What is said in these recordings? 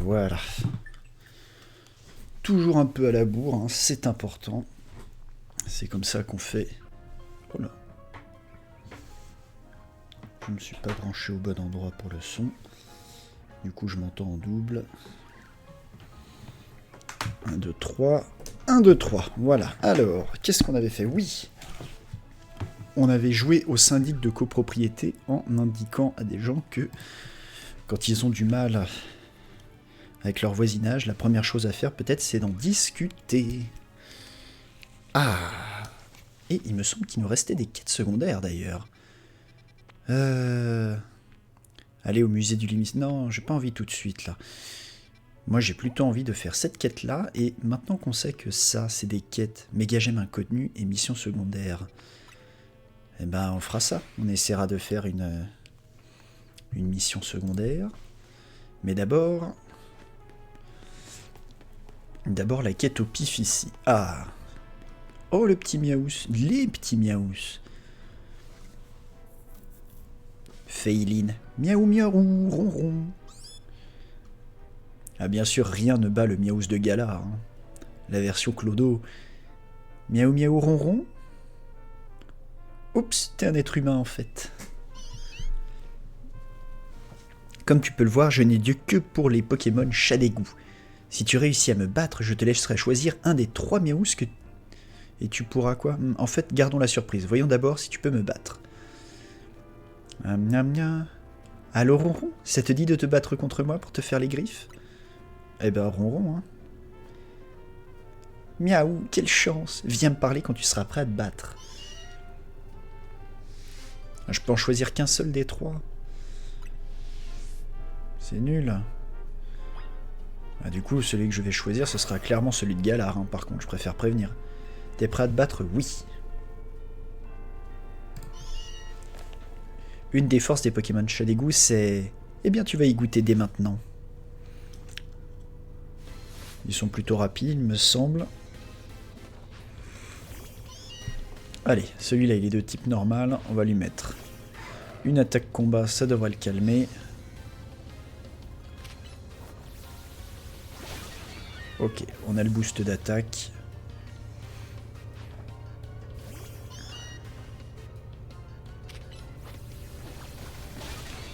voilà. Toujours un peu à la bourre, hein, c'est important. C'est comme ça qu'on fait. Oh là. Je ne me suis pas branché au bon endroit pour le son. Du coup, je m'entends en double. 1, 2, 3. 1, 2, 3. Voilà. Alors, qu'est-ce qu'on avait fait? Oui. On avait joué au syndic de copropriété en indiquant à des gens que quand ils ont du mal avec leur voisinage, la première chose à faire peut-être c'est d'en discuter. Ah. Et il me semble qu'il nous restait des quêtes secondaires d'ailleurs. Aller au musée du Limis. Non, j'ai pas envie tout de suite là. Moi j'ai plutôt envie de faire cette quête là, et maintenant qu'on sait que ça c'est des quêtes méga gemmes inconnues et missions secondaires, eh ben on fera ça. On essaiera de faire une mission secondaire. Mais d'abord la quête au pif ici. Ah. Oh le petit miaous. Les petits miaous. Feiline. Miaou miaou ronron. Ah bien sûr rien ne bat le miaous de Galar. Hein. La version Clodo. Miaou miaou ronron. Oups, t'es un être humain en fait. Comme tu peux le voir, je n'ai Dieu que pour les Pokémon chat d'égout. Si tu réussis à me battre, je te laisserai choisir un des 3 miaous que... Et tu pourras quoi? En fait, gardons la surprise. Voyons d'abord si tu peux me battre. Allô Ronron, ça te dit de te battre contre moi pour te faire les griffes? Eh ben Ronron, hein. Miaou, quelle chance. Viens me parler quand tu seras prêt à te battre. Je peux en choisir qu'un seul des 3. C'est nul. Ah, du coup, celui que je vais choisir, ce sera clairement celui de Galar. Hein. Par contre, je préfère prévenir. T'es prêt à te battre? Oui. Une des forces des Pokémon chat d'égout, c'est... Eh bien, tu vas y goûter dès maintenant. Ils sont plutôt rapides, il me semble. Allez, celui-là, il est de type normal. On va lui mettre une attaque combat, ça devrait le calmer. Ok, on a le boost d'attaque.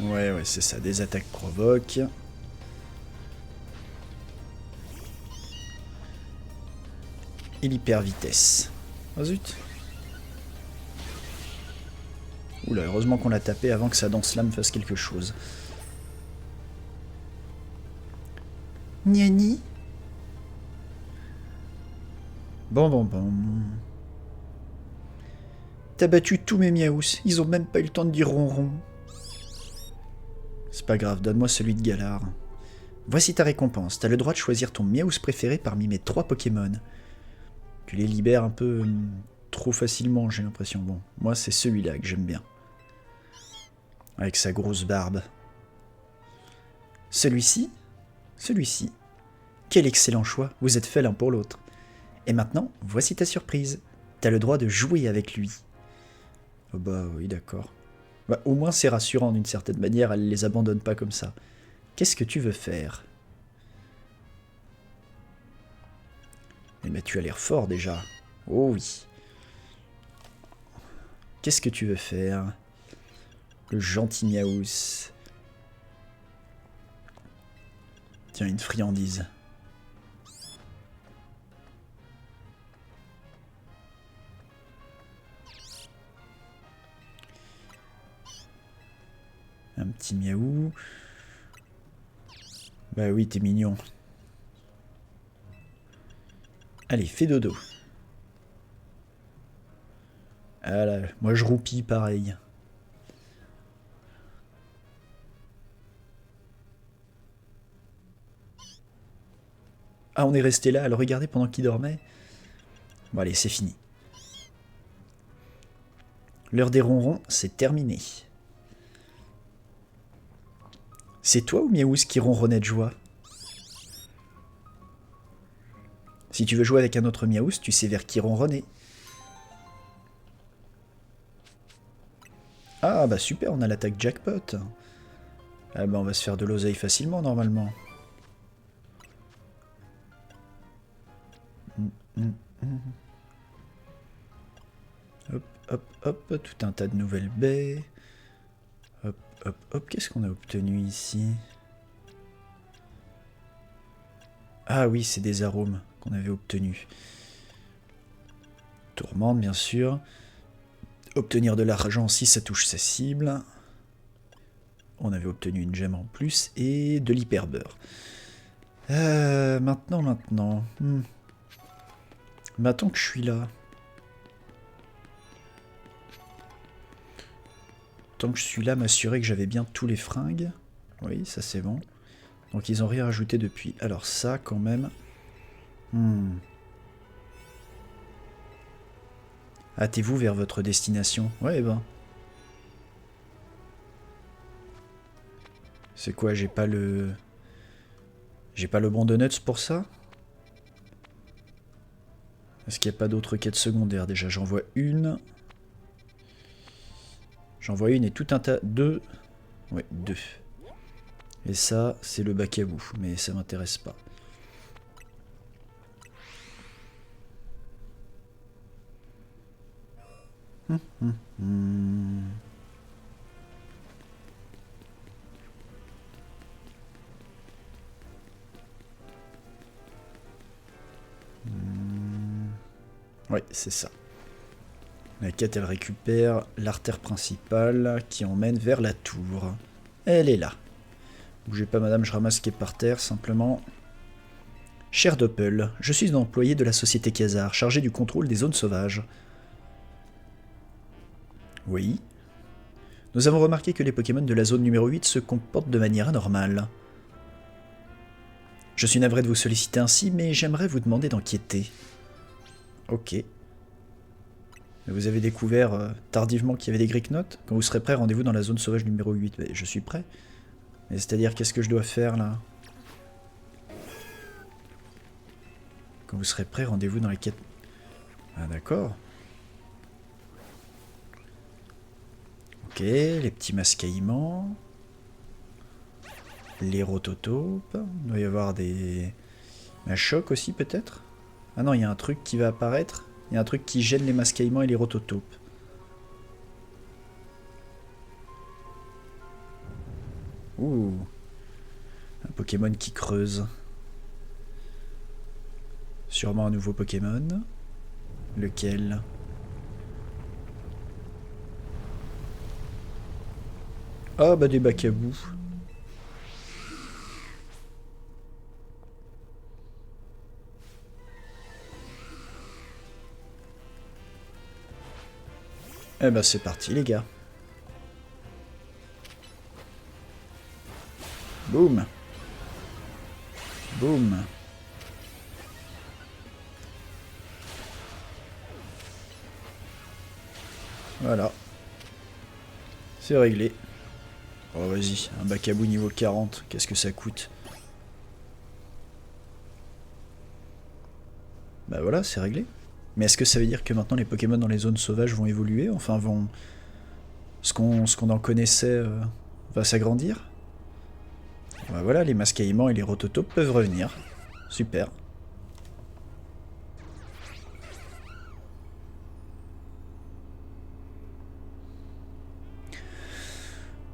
Ouais, c'est ça, des attaques provoquent. Et l'hyper vitesse. Oh zut. Oula, heureusement qu'on l'a tapé avant que sa danse lame fasse quelque chose. Niani. Bon. T'as battu tous mes miaous, ils ont même pas eu le temps de dire ronron. C'est pas grave, donne-moi celui de Galar. Voici ta récompense, t'as le droit de choisir ton miaous préféré parmi mes 3 Pokémon. Tu les libères un peu trop facilement, j'ai l'impression. Bon, moi c'est celui-là que j'aime bien. Avec sa grosse barbe. Celui-ci? Celui-ci. Quel excellent choix, vous êtes faits l'un pour l'autre. Et maintenant, voici ta surprise. T'as le droit de jouer avec lui. Oh bah oui, d'accord. Bah, au moins c'est rassurant d'une certaine manière, elle les abandonne pas comme ça. Qu'est-ce que tu veux faire? Eh ben tu as l'air fort déjà. Oh oui. Qu'est-ce que tu veux faire? Le gentil miaous. Tiens, une friandise. Un petit miaou. Bah oui, t'es mignon. Allez, fais dodo. Ah là, moi je roupille pareil. Ah, on est resté là à le regarder pendant qu'il dormait. Bon allez, c'est fini. L'heure des ronrons, c'est terminé. C'est toi ou Miaous qui ronronnait de joie? Si tu veux jouer avec un autre Miaous, tu sais vers qui ronronner. Ah bah super, on a l'attaque jackpot. Ah bah on va se faire de l'oseille facilement normalement. Hop, hop, hop, tout un tas de nouvelles baies. Hop, hop, hop, qu'est-ce qu'on a obtenu ici? Ah oui, c'est des arômes qu'on avait obtenus. Tourmente, bien sûr. Obtenir de l'argent si ça touche sa cible. On avait obtenu une gemme en plus et de l'hyperbeurre. Maintenant. Bah, tant que je suis là. Tant que je suis là, m'assurer que j'avais bien tous les fringues. Oui, ça c'est bon. Donc ils ont rien rajouté depuis. Alors ça, quand même... Hâtez-vous vers votre destination. Ouais, ben... C'est quoi, j'ai pas le... J'ai pas le bon donuts pour ça? Est-ce qu'il n'y a pas d'autres quêtes secondaires? Déjà, j'en vois une. J'en vois une et tout un tas... Deux. Ouais, deux. Et ça, c'est le bac à bout, mais ça m'intéresse pas. Ouais, c'est ça. La quête, elle récupère l'artère principale qui emmène vers la tour. Elle est là. Bougez pas, madame, je ramasse ce qui est par terre, simplement. Cher Doppel, je suis un employé de la société Khazar, chargé du contrôle des zones sauvages. Oui. Nous avons remarqué que les Pokémon de la zone numéro 8 se comportent de manière anormale. Je suis navré de vous solliciter ainsi, mais j'aimerais vous demander d'enquêter. Ok. Vous avez découvert tardivement qu'il y avait des Gricknotes. Quand vous serez prêt, rendez-vous dans la zone sauvage numéro 8. Mais je suis prêt. Mais c'est-à-dire, qu'est-ce que je dois faire, là? Quand vous serez prêt, rendez-vous dans la quête... Ah, d'accord. Ok, les petits mascaillements. Les rototopes. Il doit y avoir des... Un choc aussi, peut-être? Ah non, il y a un truc qui va apparaître. Il y a un truc qui gêne les mascaillements et les rototopes. Ouh. Un Pokémon qui creuse. Sûrement un nouveau Pokémon. Lequel? Ah bah des bacs à bout. Eh ben c'est parti les gars. Boum. Boum. Voilà. C'est réglé. Oh vas-y, un bac à bout niveau 40, qu'est-ce que ça coûte? Bah voilà, c'est réglé. Mais est-ce que ça veut dire que maintenant les Pokémon dans les zones sauvages vont évoluer? Enfin vont... Ce qu'on en connaissait va s'agrandir? Bah voilà, les mascaillements et les rototopes peuvent revenir. Super.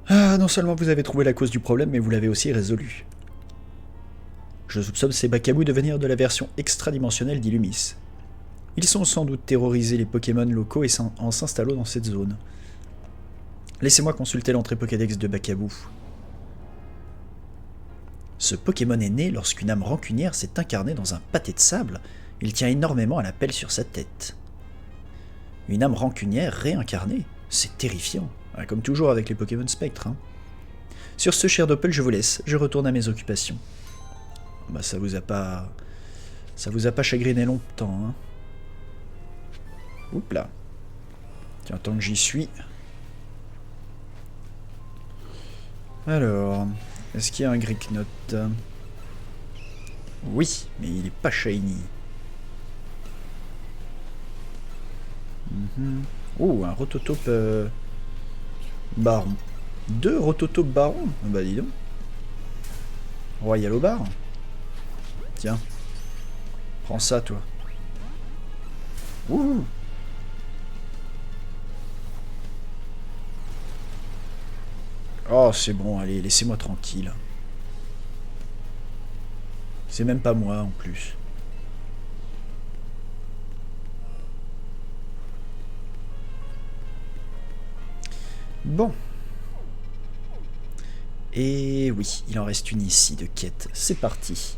Ah, non seulement vous avez trouvé la cause du problème, mais vous l'avez aussi résolu. Je soupçonne ces Bakabou de venir de la version extradimensionnelle d'Illumis. Ils sont sans doute terrorisés les Pokémon locaux et en s'installant dans cette zone. Laissez-moi consulter l'entrée Pokédex de Bakabou. Ce Pokémon est né lorsqu'une âme rancunière s'est incarnée dans un pâté de sable. Il tient énormément à la pelle sur sa tête. Une âme rancunière réincarnée? C'est terrifiant. Comme toujours avec les Pokémon Spectre. Hein. Sur ce, cher Doppel, je vous laisse. Je retourne à mes occupations. Bah ça vous a pas chagriné longtemps. Hein. Oups là. Tiens, tant que j'y suis. Alors, est-ce qu'il y a un Gricknote? Oui, mais il est pas shiny. Oh, un Rototope Baron. 2 Rototope Baron? Bah dis donc. Royal au bar. Tiens. Prends ça, toi. Ouh. Oh, c'est bon, allez, laissez-moi tranquille. C'est même pas moi, en plus. Bon. Et oui, il en reste une ici de quête. C'est parti.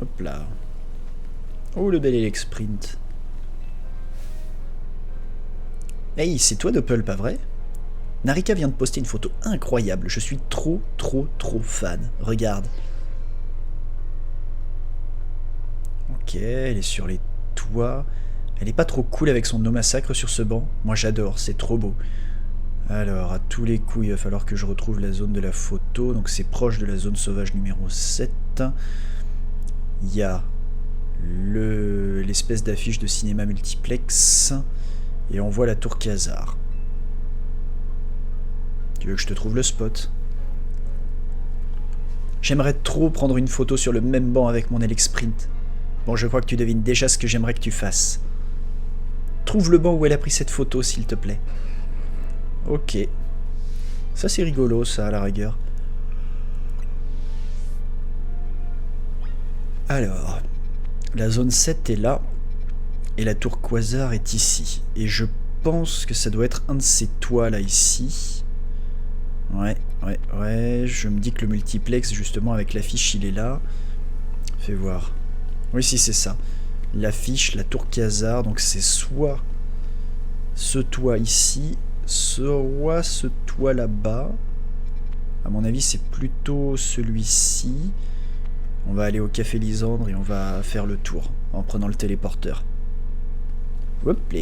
Hop là. Oh, le bel Elex Sprint. Hey, c'est toi Doppel, pas vrai? Narika vient de poster une photo incroyable. Je suis trop fan. Regarde. Ok, elle est sur les toits. Elle est pas trop cool avec son no massacre sur ce banc. Moi j'adore, c'est trop beau. Alors, à tous les coups, il va falloir que je retrouve la zone de la photo. Donc c'est proche de la zone sauvage numéro 7. Il y a l'espèce d'affiche de cinéma multiplex. Et on voit la tour Khazar. Tu veux que je te trouve le spot? J'aimerais trop prendre une photo sur le même banc avec mon Elex Sprint. Bon, je crois que tu devines déjà ce que j'aimerais que tu fasses. Trouve le banc où elle a pris cette photo, s'il te plaît. Ok. Ça, c'est rigolo, ça, à la rigueur. Alors, la zone 7 est là. Et la tour Quasar est ici. Et je pense que ça doit être un de ces toits, là, ici. Ouais. Je me dis que le multiplex, justement, avec l'affiche, il est là. Fais voir. Oui, si, c'est ça. L'affiche, la tour Khazar. Donc, c'est soit ce toit ici, soit ce toit là-bas. À mon avis, c'est plutôt celui-ci. On va aller au Café Lysandre et on va faire le tour en prenant le téléporteur. Hop là.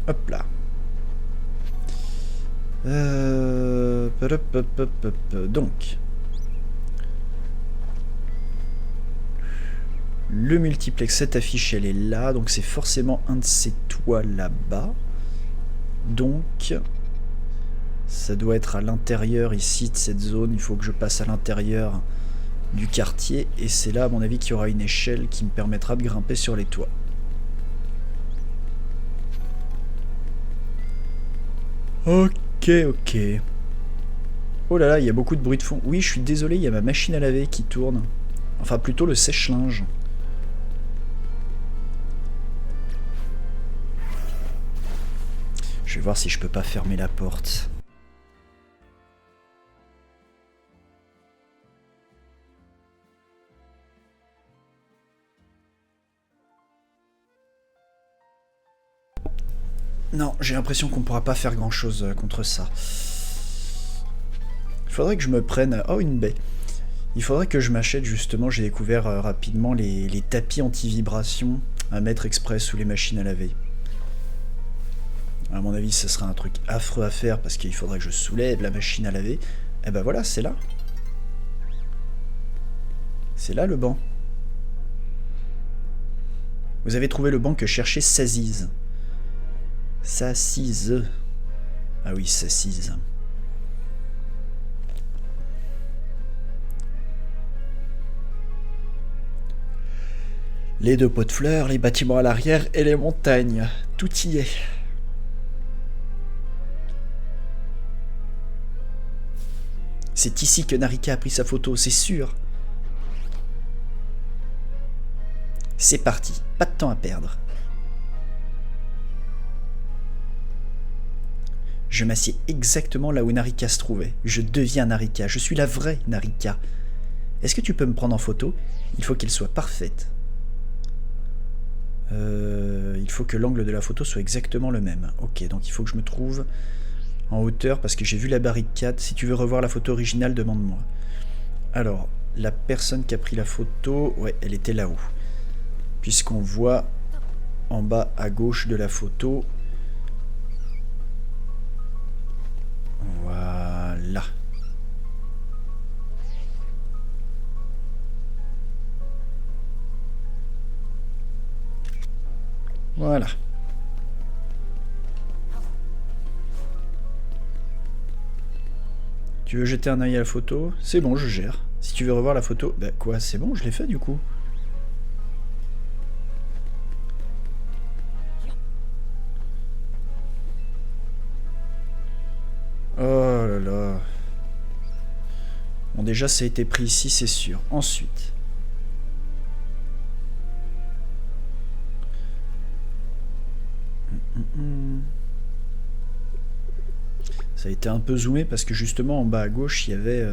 Hop là. Donc, le multiplex, cette affiche, elle est là. Donc, c'est forcément un de ces toits là-bas. Donc, ça doit être à l'intérieur ici de cette zone. Il faut que je passe à l'intérieur du quartier. Et c'est là, à mon avis, qu'il y aura une échelle qui me permettra de grimper sur les toits. Ok. Oh là là, il y a beaucoup de bruit de fond. Oui, je suis désolé, il y a ma machine à laver qui tourne. Enfin, plutôt le sèche-linge. Je vais voir si je peux pas fermer la porte. Non, j'ai l'impression qu'on pourra pas faire grand chose contre ça. Il faudrait que je me prenne... Oh, une baie. Il faudrait que je m'achète justement, j'ai découvert rapidement les tapis anti-vibration à mettre exprès sous les machines à laver. À mon avis, ce sera un truc affreux à faire parce qu'il faudrait que je soulève la machine à laver. Et ben voilà, c'est là. C'est là le banc. Vous avez trouvé le banc que cherchait Saziz. Saziz. Ah oui, Saziz. Les deux pots de fleurs, les bâtiments à l'arrière et les montagnes. Tout y est. C'est ici que Narika a pris sa photo, c'est sûr. C'est parti, pas de temps à perdre. Je m'assieds exactement là où Narika se trouvait. Je deviens Narika, je suis la vraie Narika. Est-ce que tu peux me prendre en photo? Il faut qu'elle soit parfaite. Il faut que l'angle de la photo soit exactement le même. Ok, donc il faut que je me trouve en hauteur parce que j'ai vu la barricade. Si tu veux revoir la photo originale, demande-moi. Alors, la personne qui a pris la photo, ouais, elle était là-haut. Puisqu'on voit en bas à gauche de la photo. Voilà. Voilà. Tu veux jeter un œil à la photo? C'est bon, je gère. Si tu veux revoir la photo... Bah quoi, c'est bon, je l'ai fait du coup. Oh là là. Bon, déjà, ça a été pris ici, c'est sûr. Ensuite... Ça a été un peu zoomé parce que justement, en bas à gauche, il y avait...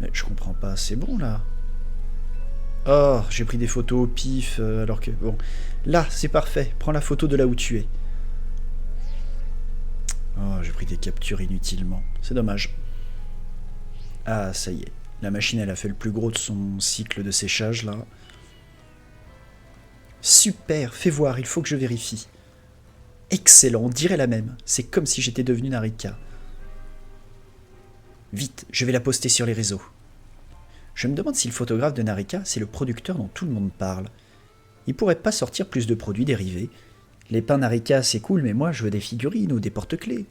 Mais je comprends pas, c'est bon là. Oh, j'ai pris des photos au pif, alors que... Bon, là, c'est parfait. Prends la photo de là où tu es. Oh, j'ai pris des captures inutilement. C'est dommage. Ah, ça y est. La machine, elle a fait le plus gros de son cycle de séchage, là. Super, fais voir, il faut que je vérifie. Excellent, on dirait la même. C'est comme si j'étais devenu Narika. Vite, je vais la poster sur les réseaux. Je me demande si le photographe de Narika, c'est le producteur dont tout le monde parle. Il pourrait pas sortir plus de produits dérivés. Les pains Narika, c'est cool, mais moi, je veux des figurines ou des porte-clés.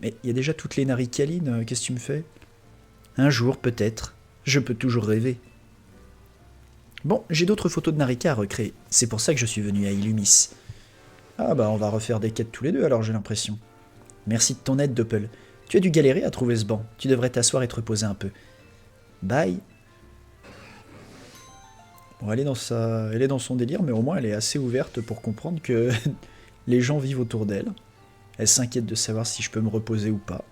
Mais il y a déjà toutes les Narikalines, qu'est-ce que tu me fais? Un jour, peut-être. Je peux toujours rêver. Bon, j'ai d'autres photos de Narika à recréer. C'est pour ça que je suis venu à Illumis. Ah bah, on va refaire des quêtes tous les deux, alors j'ai l'impression. Merci de ton aide, Doppel. Tu as dû galérer à trouver ce banc. Tu devrais t'asseoir et te reposer un peu. Bye. Bon, elle est dans son délire, mais au moins elle est assez ouverte pour comprendre que les gens vivent autour d'elle. Elle s'inquiète de savoir si je peux me reposer ou pas.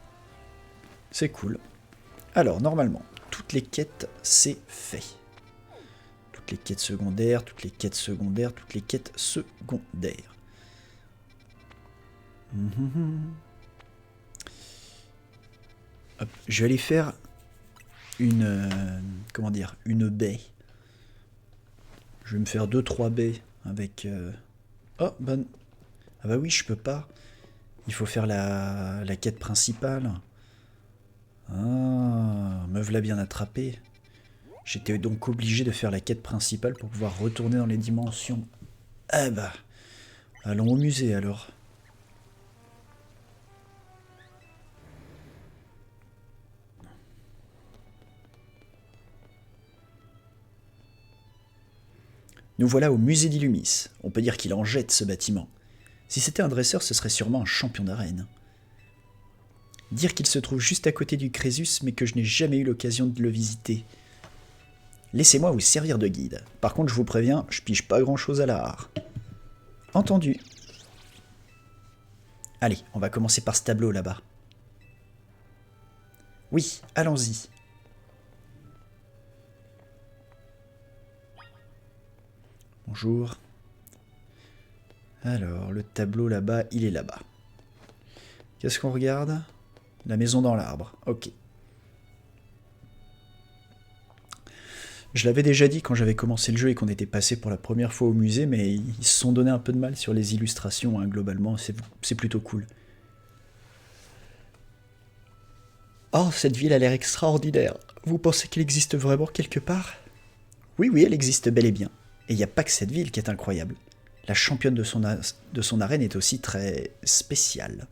C'est cool. Alors, normalement, toutes les quêtes, c'est fait. Toutes les quêtes secondaires, toutes les quêtes secondaires, toutes les quêtes secondaires. Hop, je vais aller faire une... comment dire? Une baie. Je vais me faire 2-3 baies avec... Oh, bonne... Ah bah oui, je peux pas. Il faut faire la quête principale. Ah, me voilà bien attrapé. J'étais donc obligé de faire la quête principale pour pouvoir retourner dans les dimensions. Ah bah, allons au musée alors. Nous voilà au musée d'Illumis. On peut dire qu'il en jette ce bâtiment. Si c'était un dresseur, ce serait sûrement un champion d'arène. Dire qu'il se trouve juste à côté du Crésus, mais que je n'ai jamais eu l'occasion de le visiter. Laissez-moi vous servir de guide. Par contre, je vous préviens, je pige pas grand-chose à l'art. Entendu. Allez, on va commencer par ce tableau là-bas. Oui, allons-y. Bonjour. Alors, le tableau là-bas, il est là-bas. Qu'est-ce qu'on regarde? La maison dans l'arbre. Ok. Je l'avais déjà dit quand j'avais commencé le jeu et qu'on était passé pour la première fois au musée, mais ils se sont donné un peu de mal sur les illustrations, hein, globalement, c'est plutôt cool. Oh, cette ville a l'air extraordinaire. Vous pensez qu'elle existe vraiment quelque part? Oui, oui, elle existe bel et bien. Et il n'y a pas que cette ville qui est incroyable. La championne de son arène est aussi très spéciale.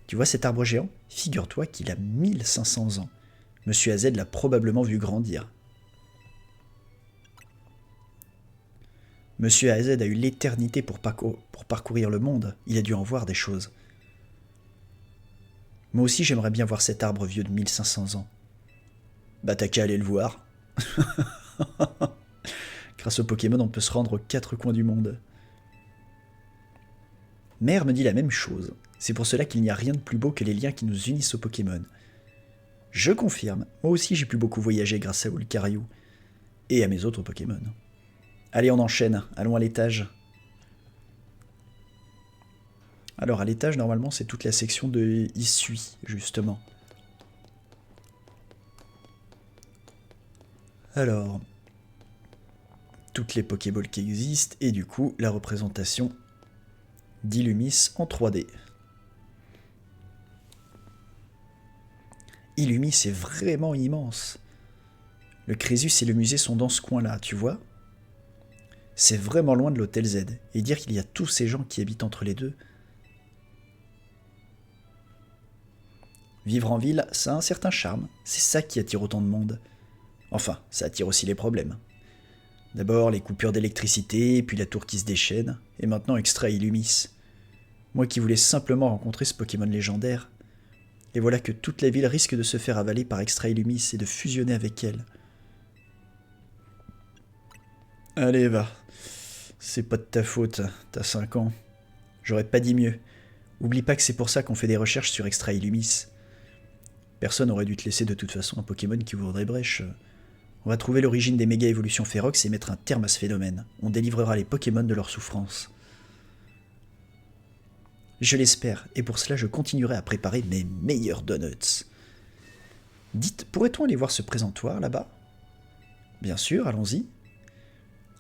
Tu vois cet arbre géant? Figure-toi qu'il a 1500 ans. Monsieur AZ l'a probablement vu grandir. Monsieur AZ a eu l'éternité pour parcourir le monde. Il a dû en voir des choses. Moi aussi, j'aimerais bien voir cet arbre vieux de 1500 ans. Bah t'as qu'à aller le voir. Grâce au Pokémon, on peut se rendre aux 4 coins du monde. Mère me dit la même chose. C'est pour cela qu'il n'y a rien de plus beau que les liens qui nous unissent aux Pokémon. Je confirme, moi aussi j'ai pu beaucoup voyager grâce à Ulcariou. Et à mes autres Pokémon. Allez, on enchaîne, allons à l'étage. Alors à l'étage, normalement, c'est toute la section de Issui, justement. Alors, toutes les Pokéballs qui existent, et du coup, la représentation d'Illumis en 3D. Illumis est vraiment immense. Le Crésus et le musée sont dans ce coin-là, tu vois? C'est vraiment loin de l'hôtel Z. Et dire qu'il y a tous ces gens qui habitent entre les deux. Vivre en ville, ça a un certain charme. C'est ça qui attire autant de monde. Enfin, ça attire aussi les problèmes. D'abord les coupures d'électricité, puis la tour qui se déchaîne, et maintenant Extra Illumis. Moi qui voulais simplement rencontrer ce Pokémon légendaire. Et voilà que toute la ville risque de se faire avaler par Extra Illumis et de fusionner avec elle. Allez, va. C'est pas de ta faute, t'as 5 ans. J'aurais pas dit mieux. Oublie pas que c'est pour ça qu'on fait des recherches sur Extra Illumis. Personne aurait dû te laisser de toute façon un Pokémon qui ouvrirait brèche. On va trouver l'origine des méga-évolutions Férox et mettre un terme à ce phénomène. On délivrera les Pokémon de leur souffrance. Je l'espère, et pour cela je continuerai à préparer mes meilleurs donuts. Dites, pourrait-on aller voir ce présentoir là-bas? Bien sûr, allons-y.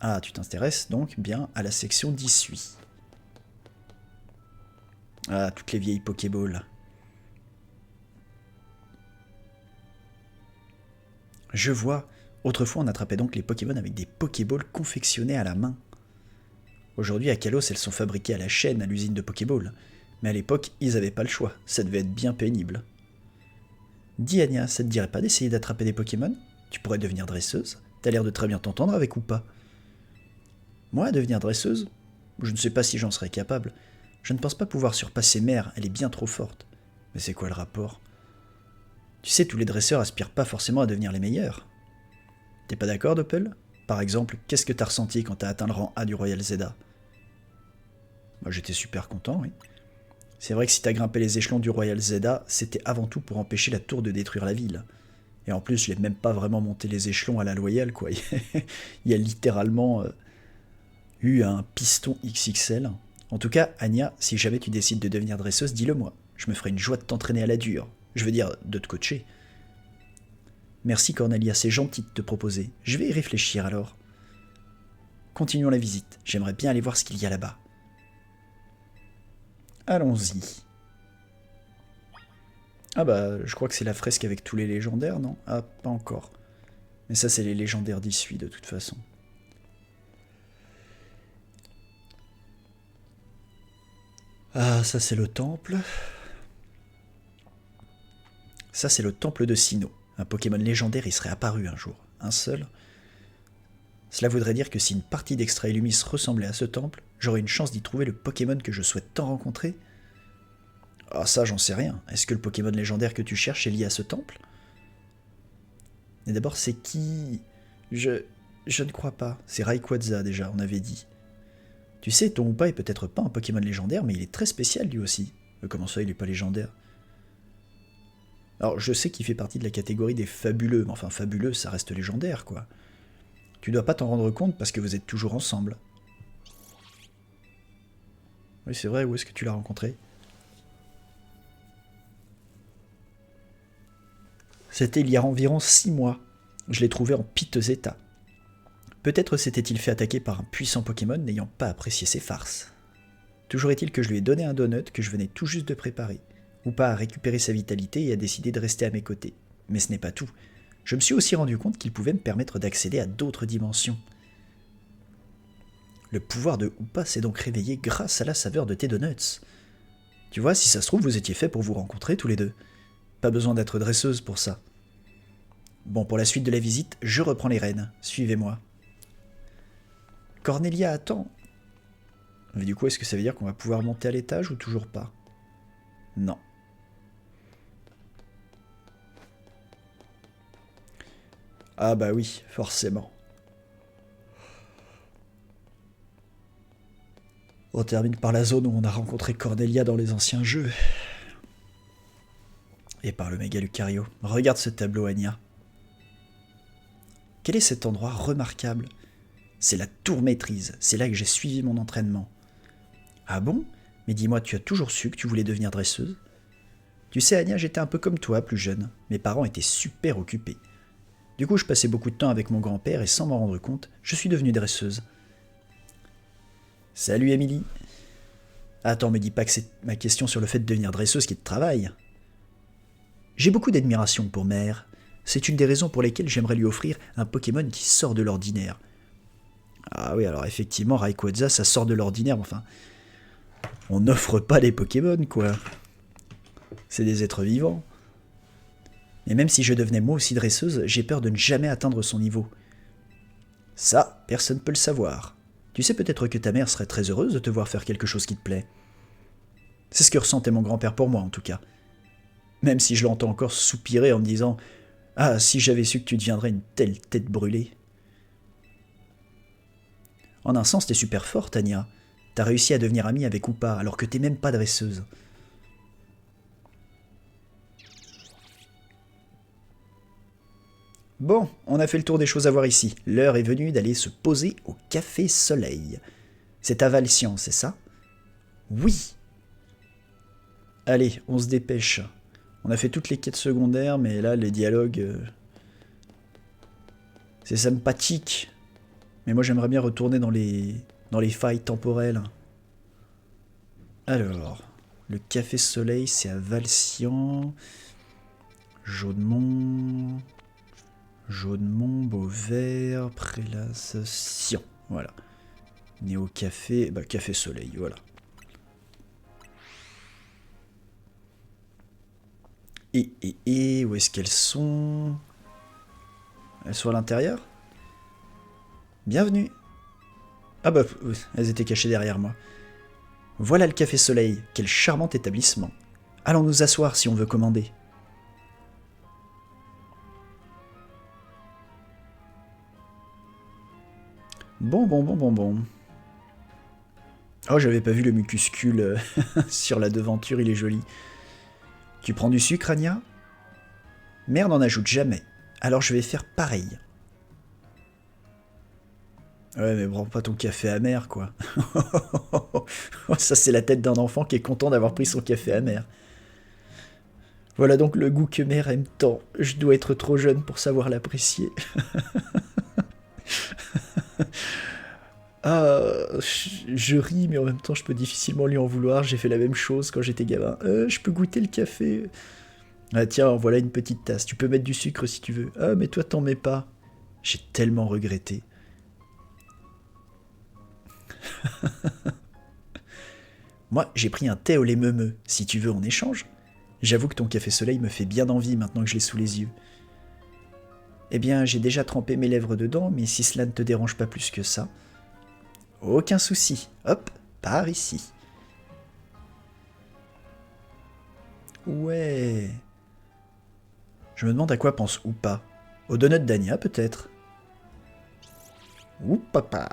Ah, tu t'intéresses donc bien à la section d'issue. Ah, toutes les vieilles Pokéballs. Je vois. Autrefois, on attrapait donc les Pokémon avec des Pokéballs confectionnés à la main. Aujourd'hui, à Kalos, elles sont fabriquées à la chaîne, à l'usine de Pokéball. Mais à l'époque, ils n'avaient pas le choix. Ça devait être bien pénible. Dis Anya, ça te dirait pas d'essayer d'attraper des Pokémon? Tu pourrais devenir dresseuse. T'as l'air de très bien t'entendre avec ou pas? Moi, devenir dresseuse? Je ne sais pas si j'en serais capable. Je ne pense pas pouvoir surpasser Mère, elle est bien trop forte. Mais c'est quoi le rapport? Tu sais, tous les dresseurs aspirent pas forcément à devenir les meilleurs. T'es pas d'accord, Doppel? Par exemple, qu'est-ce que t'as ressenti quand t'as atteint le rang A du Royal Zeta? Moi, j'étais super content, oui. C'est vrai que si t'as grimpé les échelons du Royal Zeta, c'était avant tout pour empêcher la tour de détruire la ville. Et en plus, je n'ai même pas vraiment monté les échelons à la loyale, quoi. Il y a littéralement eu un piston XXL. En tout cas, Anya, si jamais tu décides de devenir dresseuse, dis-le moi. Je me ferai une joie de t'entraîner à la dure. Je veux dire, de te coacher. Merci Cornelia, c'est gentil de te proposer. Je vais y réfléchir alors. Continuons la visite. J'aimerais bien aller voir ce qu'il y a là-bas. Allons-y. Ah bah, je crois que c'est la fresque avec tous les légendaires, non? Ah, pas encore. Mais ça, c'est les légendaires d'issue, de toute façon. Ah, ça, c'est le temple. Ça, c'est le temple de Sinnoh. Un Pokémon légendaire y serait apparu un jour. Un seul. Cela voudrait dire que si une partie d'Extra Illumis ressemblait à ce temple, j'aurais une chance d'y trouver le Pokémon que je souhaite tant rencontrer. Ah ça, j'en sais rien. Est-ce que le Pokémon légendaire que tu cherches est lié à ce temple? Et d'abord, c'est qui? Je ne crois pas. C'est Rayquaza déjà, on avait dit. Tu sais, ton Hoopa est peut-être pas un Pokémon légendaire, mais il est très spécial lui aussi. Comment ça, il est pas légendaire? Alors, je sais qu'il fait partie de la catégorie des fabuleux, mais enfin, fabuleux, ça reste légendaire, quoi. Tu dois pas t'en rendre compte parce que vous êtes toujours ensemble. Oui, c'est vrai, où est-ce que tu l'as rencontré? C'était il y a environ 6 mois. Je l'ai trouvé en piteux état. Peut-être s'était-il fait attaquer par un puissant Pokémon n'ayant pas apprécié ses farces. Toujours est-il que je lui ai donné un donut que je venais tout juste de préparer. Hoopa a récupéré sa vitalité et a décidé de rester à mes côtés. Mais ce n'est pas tout. Je me suis aussi rendu compte qu'il pouvait me permettre d'accéder à d'autres dimensions. Le pouvoir de Hoopa s'est donc réveillé grâce à la saveur de tes donuts. Tu vois, si ça se trouve, vous étiez faits pour vous rencontrer tous les deux. Pas besoin d'être dresseuse pour ça. Bon, pour la suite de la visite, je reprends les rênes. Suivez-moi. Cornelia attend. Mais du coup, est-ce que ça veut dire qu'on va pouvoir monter à l'étage ou toujours pas? Non. Ah bah oui, forcément. On termine par la zone où on a rencontré Cornelia dans les anciens jeux. Et par le méga Lucario. Regarde ce tableau, Anya. Quel est cet endroit remarquable? C'est la tour maîtrise, c'est là que j'ai suivi mon entraînement. Ah bon? Mais dis-moi, tu as toujours su que tu voulais devenir dresseuse? Tu sais, Anya, j'étais un peu comme toi, plus jeune. Mes parents étaient super occupés. Du coup, je passais beaucoup de temps avec mon grand-père et sans m'en rendre compte, je suis devenue dresseuse. Salut, Émilie. Attends, me dis pas que c'est ma question sur le fait de devenir dresseuse qui te travaille. J'ai beaucoup d'admiration pour Mère. C'est une des raisons pour lesquelles j'aimerais lui offrir un Pokémon qui sort de l'ordinaire. Ah oui, alors effectivement, Rayquaza, ça sort de l'ordinaire, enfin... On n'offre pas des Pokémon, quoi. C'est des êtres vivants. Et même si je devenais moi aussi dresseuse, j'ai peur de ne jamais atteindre son niveau. Ça, personne ne peut le savoir. Tu sais peut-être que ta mère serait très heureuse de te voir faire quelque chose qui te plaît. C'est ce que ressentait mon grand-père pour moi, en tout cas. Même si je l'entends encore soupirer en me disant « Ah, si j'avais su que tu deviendrais une telle tête brûlée !» En un sens, t'es super forte, Anya. T'as réussi à devenir amie avec Koopa, alors que t'es même pas dresseuse. Bon, on a fait le tour des choses à voir ici. L'heure est venue d'aller se poser au Café Soleil. C'est à Valcian, c'est ça? Oui. Allez, on se dépêche. On a fait toutes les quêtes secondaires, mais là, les dialogues... c'est sympathique. Mais moi, j'aimerais bien retourner dans les failles temporelles. Alors, le Café Soleil, c'est à Valcian. Jaudemont... Beauvert, Prélassation. Voilà. Néo Café, bah Café Soleil, voilà. Et, où est-ce qu'elles sont? Elles sont à l'intérieur? Bienvenue. Ah bah, elles étaient cachées derrière moi. Voilà le Café Soleil, quel charmant établissement. Allons nous asseoir si on veut commander. Bon. Oh, j'avais pas vu le mucuscule sur la devanture, il est joli. Tu prends du sucre, Anya? Mère n'en ajoute jamais, alors je vais faire pareil. Ouais, mais prends pas ton café amer, quoi. Ça, c'est la tête d'un enfant qui est content d'avoir pris son café amer. Voilà donc le goût que mère aime tant. Je dois être trop jeune pour savoir l'apprécier. Ah, je ris, mais en même temps, je peux difficilement lui en vouloir. J'ai fait la même chose quand j'étais gamin. Je peux goûter le café. Ah tiens, voilà une petite tasse. Tu peux mettre du sucre si tu veux. Ah, mais toi, t'en mets pas. J'ai tellement regretté. Moi, j'ai pris un thé au lait meumeux. Si tu veux, on échange. J'avoue que ton café soleil me fait bien envie maintenant que je l'ai sous les yeux. Eh bien, j'ai déjà trempé mes lèvres dedans, mais si cela ne te dérange pas plus que ça... Aucun souci. Hop, par ici. Ouais. Je me demande à quoi pense Oupa. Au donut d'Anya, peut-être. Oupapa.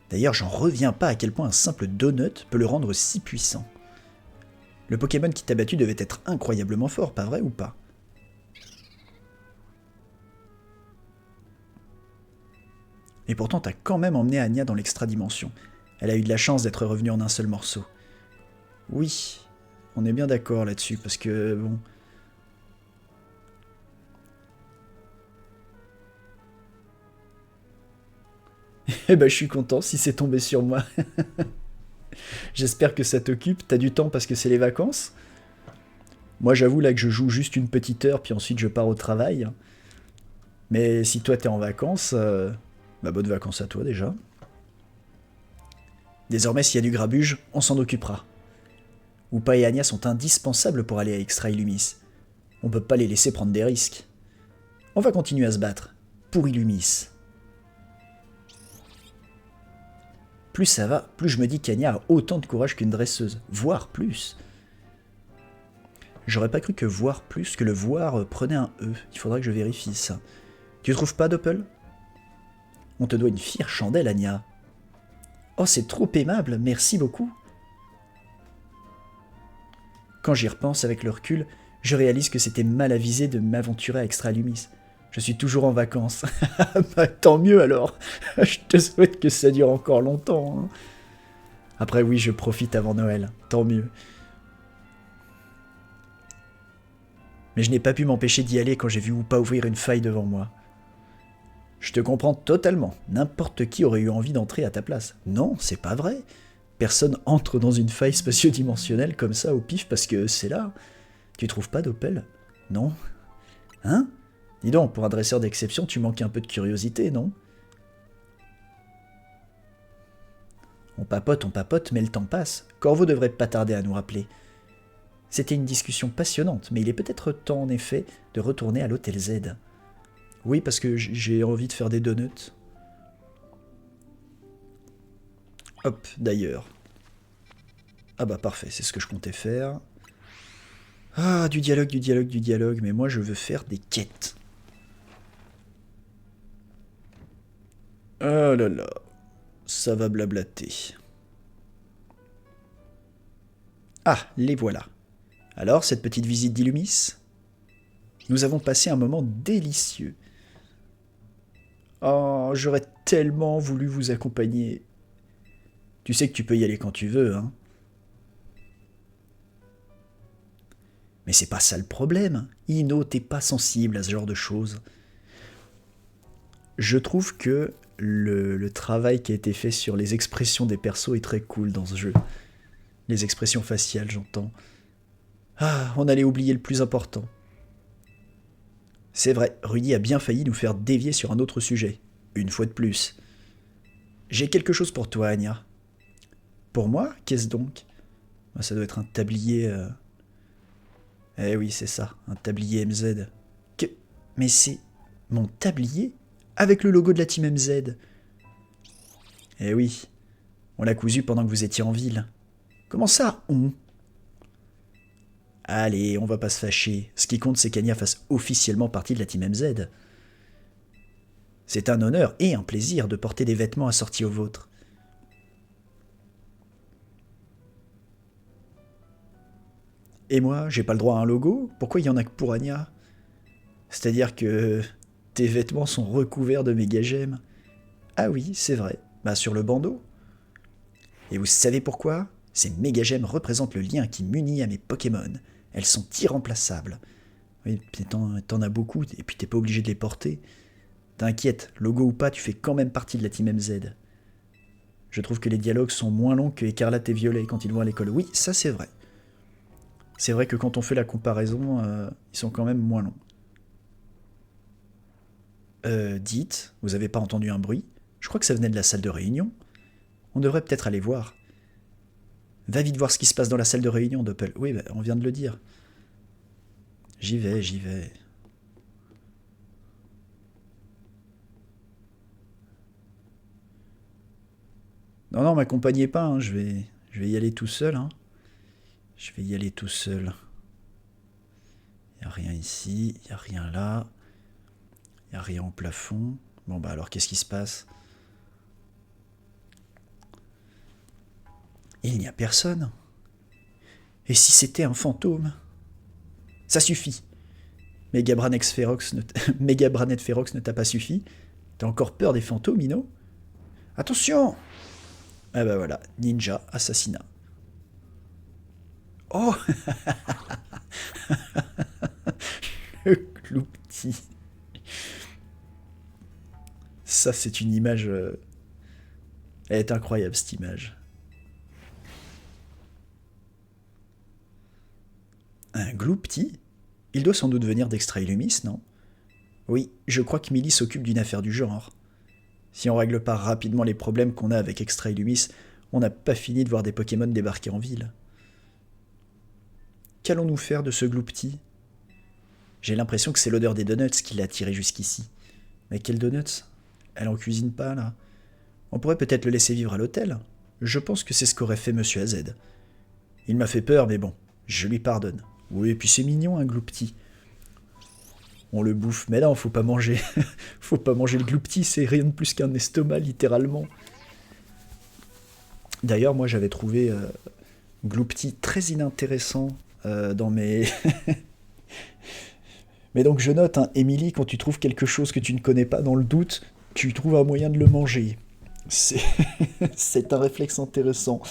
D'ailleurs, j'en reviens pas à quel point un simple donut peut le rendre si puissant. Le Pokémon qui t'a battu devait être incroyablement fort, pas vrai ou pas? Et pourtant, t'as quand même emmené Anya dans l'extra-dimension. Elle a eu de la chance d'être revenue en un seul morceau. Oui, on est bien d'accord là-dessus, parce que, bon... Eh ben, je suis content si c'est tombé sur moi. J'espère que ça t'occupe. T'as du temps parce que c'est les vacances. Moi, j'avoue là que je joue juste une petite heure, puis ensuite je pars au travail. Mais si toi t'es en vacances, bah bonnes vacances à toi déjà. Désormais, s'il y a du grabuge, on s'en occupera. Oupa et Anya sont indispensables pour aller à Extra Illumis. On peut pas les laisser prendre des risques. On va continuer à se battre. Pour Illumis. Plus ça va, plus je me dis qu'Anya a autant de courage qu'une dresseuse. Voire plus. J'aurais pas cru que voir plus que le voir prenait un E. Il faudra que je vérifie ça. Tu trouves pas, Doppel? On te doit une fière chandelle, Anya. Oh, c'est trop aimable, merci beaucoup. Quand j'y repense avec le recul, je réalise que c'était mal avisé de m'aventurer à Extra Illumis. Je suis toujours en vacances. Bah, tant mieux alors. Je te souhaite que ça dure encore longtemps. Hein. Après oui, je profite avant Noël. Tant mieux. Mais je n'ai pas pu m'empêcher d'y aller quand j'ai vu Oupa ouvrir une faille devant moi. Je te comprends totalement. N'importe qui aurait eu envie d'entrer à ta place. Non, c'est pas vrai. Personne entre dans une faille spatio-dimensionnelle comme ça au pif parce que c'est là. Tu trouves pas, Doppel? Non. Hein? Dis donc, pour un dresseur d'exception, tu manques un peu de curiosité, non? on papote, mais le temps passe. Corvo devrait pas tarder à nous rappeler. C'était une discussion passionnante, mais il est peut-être temps en effet de retourner à l'hôtel Z. Oui, parce que j'ai envie de faire des donuts. Hop, d'ailleurs. Ah bah parfait, c'est ce que je comptais faire. Ah, du dialogue, mais moi je veux faire des quêtes. Oh là là, ça va blablater. Ah, les voilà. Alors, cette petite visite d'Illumis? Nous avons passé un moment délicieux. Oh, j'aurais tellement voulu vous accompagner. Tu sais que tu peux y aller quand tu veux, hein. Mais c'est pas ça le problème. Ino, t'es pas sensible à ce genre de choses. Je trouve que le travail qui a été fait sur les expressions des persos est très cool dans ce jeu. Les expressions faciales, j'entends. Ah, on allait oublier le plus important. C'est vrai, Rudy a bien failli nous faire dévier sur un autre sujet. Une fois de plus. J'ai quelque chose pour toi, Anya. Pour moi? Qu'est-ce donc? Ça doit être un tablier... Eh oui, c'est ça, un tablier MZ. Que... Mais c'est mon tablier avec le logo de la team MZ. Eh oui, on l'a cousu pendant que vous étiez en ville. Comment ça, on? Allez, on va pas se fâcher. Ce qui compte, c'est qu'Anya fasse officiellement partie de la team MZ. C'est un honneur et un plaisir de porter des vêtements assortis aux vôtres. Et moi, j'ai pas le droit à un logo? Pourquoi il y en a que pour Anya? C'est-à-dire que tes vêtements sont recouverts de méga gemmes. Ah oui, c'est vrai. Bah sur le bandeau. Et vous savez pourquoi? Ces méga gemmes représentent le lien qui m'unit à mes Pokémon. Elles sont irremplaçables. Oui, t'en as beaucoup, et puis t'es pas obligé de les porter. T'inquiète, logo ou pas, tu fais quand même partie de la team MZ. Je trouve que les dialogues sont moins longs que Écarlate et Violet quand ils vont à l'école. Oui, ça c'est vrai. C'est vrai que quand on fait la comparaison, ils sont quand même moins longs. Dites, vous avez pas entendu un bruit? Je crois que ça venait de la salle de réunion. On devrait peut-être aller voir. Va vite voir ce qui se passe dans la salle de réunion, Doppel. Oui, bah, on vient de le dire. J'y vais, j'y vais. Non, non, m'accompagnez pas, hein, je vais y aller tout seul. Hein. Je vais y aller tout seul. Il n'y a rien ici, il n'y a rien là. Il n'y a rien au plafond. Bon, bah alors, qu'est-ce qui se passe? Il n'y a personne. Et si c'était un fantôme? Ça suffit. Méga Branet Ferox ne t'a pas suffi? T'as encore peur des fantômes, Ino? Attention! Ah bah voilà, ninja, assassinat. Oh! Le cloupetit. Ça, c'est une image... Elle est incroyable, cette image. Un Gloupti? Il doit sans doute venir d'Extra Illumis, non? Oui, je crois que Millie s'occupe d'une affaire du genre. Si on règle pas rapidement les problèmes qu'on a avec Extra Illumis, on n'a pas fini de voir des Pokémon débarquer en ville. Qu'allons-nous faire de ce Gloupti? J'ai l'impression que c'est l'odeur des donuts qui l'a attiré jusqu'ici. Mais quels donuts? Elle en cuisine pas, là. On pourrait peut-être le laisser vivre à l'hôtel. Je pense que c'est ce qu'aurait fait Monsieur AZ. Il m'a fait peur, mais bon, je lui pardonne. Oui, et puis c'est mignon, un Gloupti. On le bouffe, mais non, faut pas manger. Faut pas manger le Gloupti, c'est rien de plus qu'un estomac, littéralement. D'ailleurs, moi, j'avais trouvé Gloupti très inintéressant dans mes... Mais donc, je note, hein, Émilie, quand tu trouves quelque chose que tu ne connais pas dans le doute, tu trouves un moyen de le manger. C'est c'est un réflexe intéressant.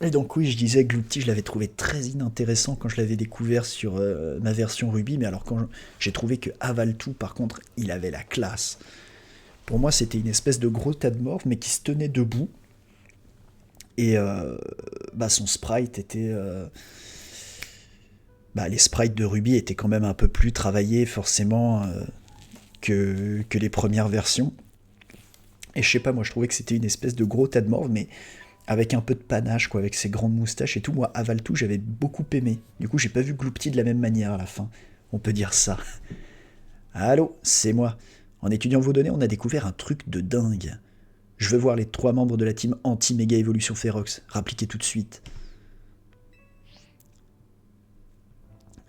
Et donc oui, je disais Gloupti, je l'avais trouvé très inintéressant quand je l'avais découvert sur ma version Ruby, mais alors quand j'ai trouvé que Avaltou, par contre, il avait la classe. Pour moi, c'était une espèce de gros tas de morve, mais qui se tenait debout. Et bah, son sprite était... Bah, les sprites de Ruby étaient quand même un peu plus travaillés, forcément, que les premières versions. Et je sais pas, moi je trouvais que c'était une espèce de gros tas de morve, mais avec un peu de panache, quoi, avec ses grandes moustaches et tout. Moi, Avaltou, j'avais beaucoup aimé. Du coup, j'ai pas vu Gloopty de la même manière à la fin. On peut dire ça. Allô, c'est moi. En étudiant vos données, on a découvert un truc de dingue. Je veux voir les 3 membres de la team anti-méga évolution Ferox. Rappliquez tout de suite.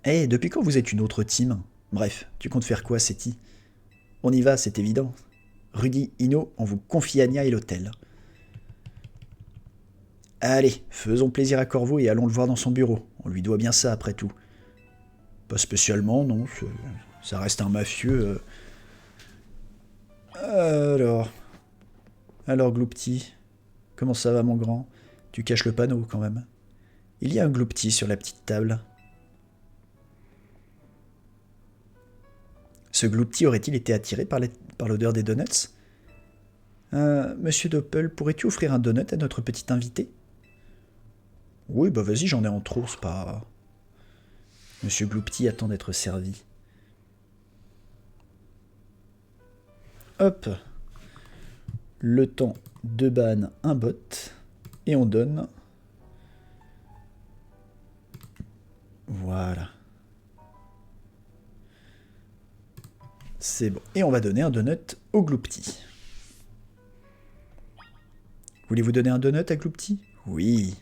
Eh, depuis quand vous êtes une autre team? Bref, tu comptes faire quoi, Seti? On y va, c'est évident. Rudy, Ino, on vous confie Anya et l'hôtel. Allez, faisons plaisir à Corvo et allons le voir dans son bureau. On lui doit bien ça, après tout. Pas spécialement, non. Ça reste un mafieux. Alors... Alors, Gloopty, comment ça va, mon grand? Tu caches le panneau, quand même. Il y a un Gloopty sur la petite table. Ce Gloopty aurait-il été attiré par l'odeur des donuts? Monsieur Doppel, pourrais-tu offrir un donut à notre petit invité? Oui, bah vas-y, j'en ai en trop, c'est pas... Monsieur Gloopty attend d'être servi. Hop. Le temps de ban un bot. Et on donne... Voilà. C'est bon. Et on va donner un donut au Gloopty. Voulez-vous donner un donut à Gloopty? Oui.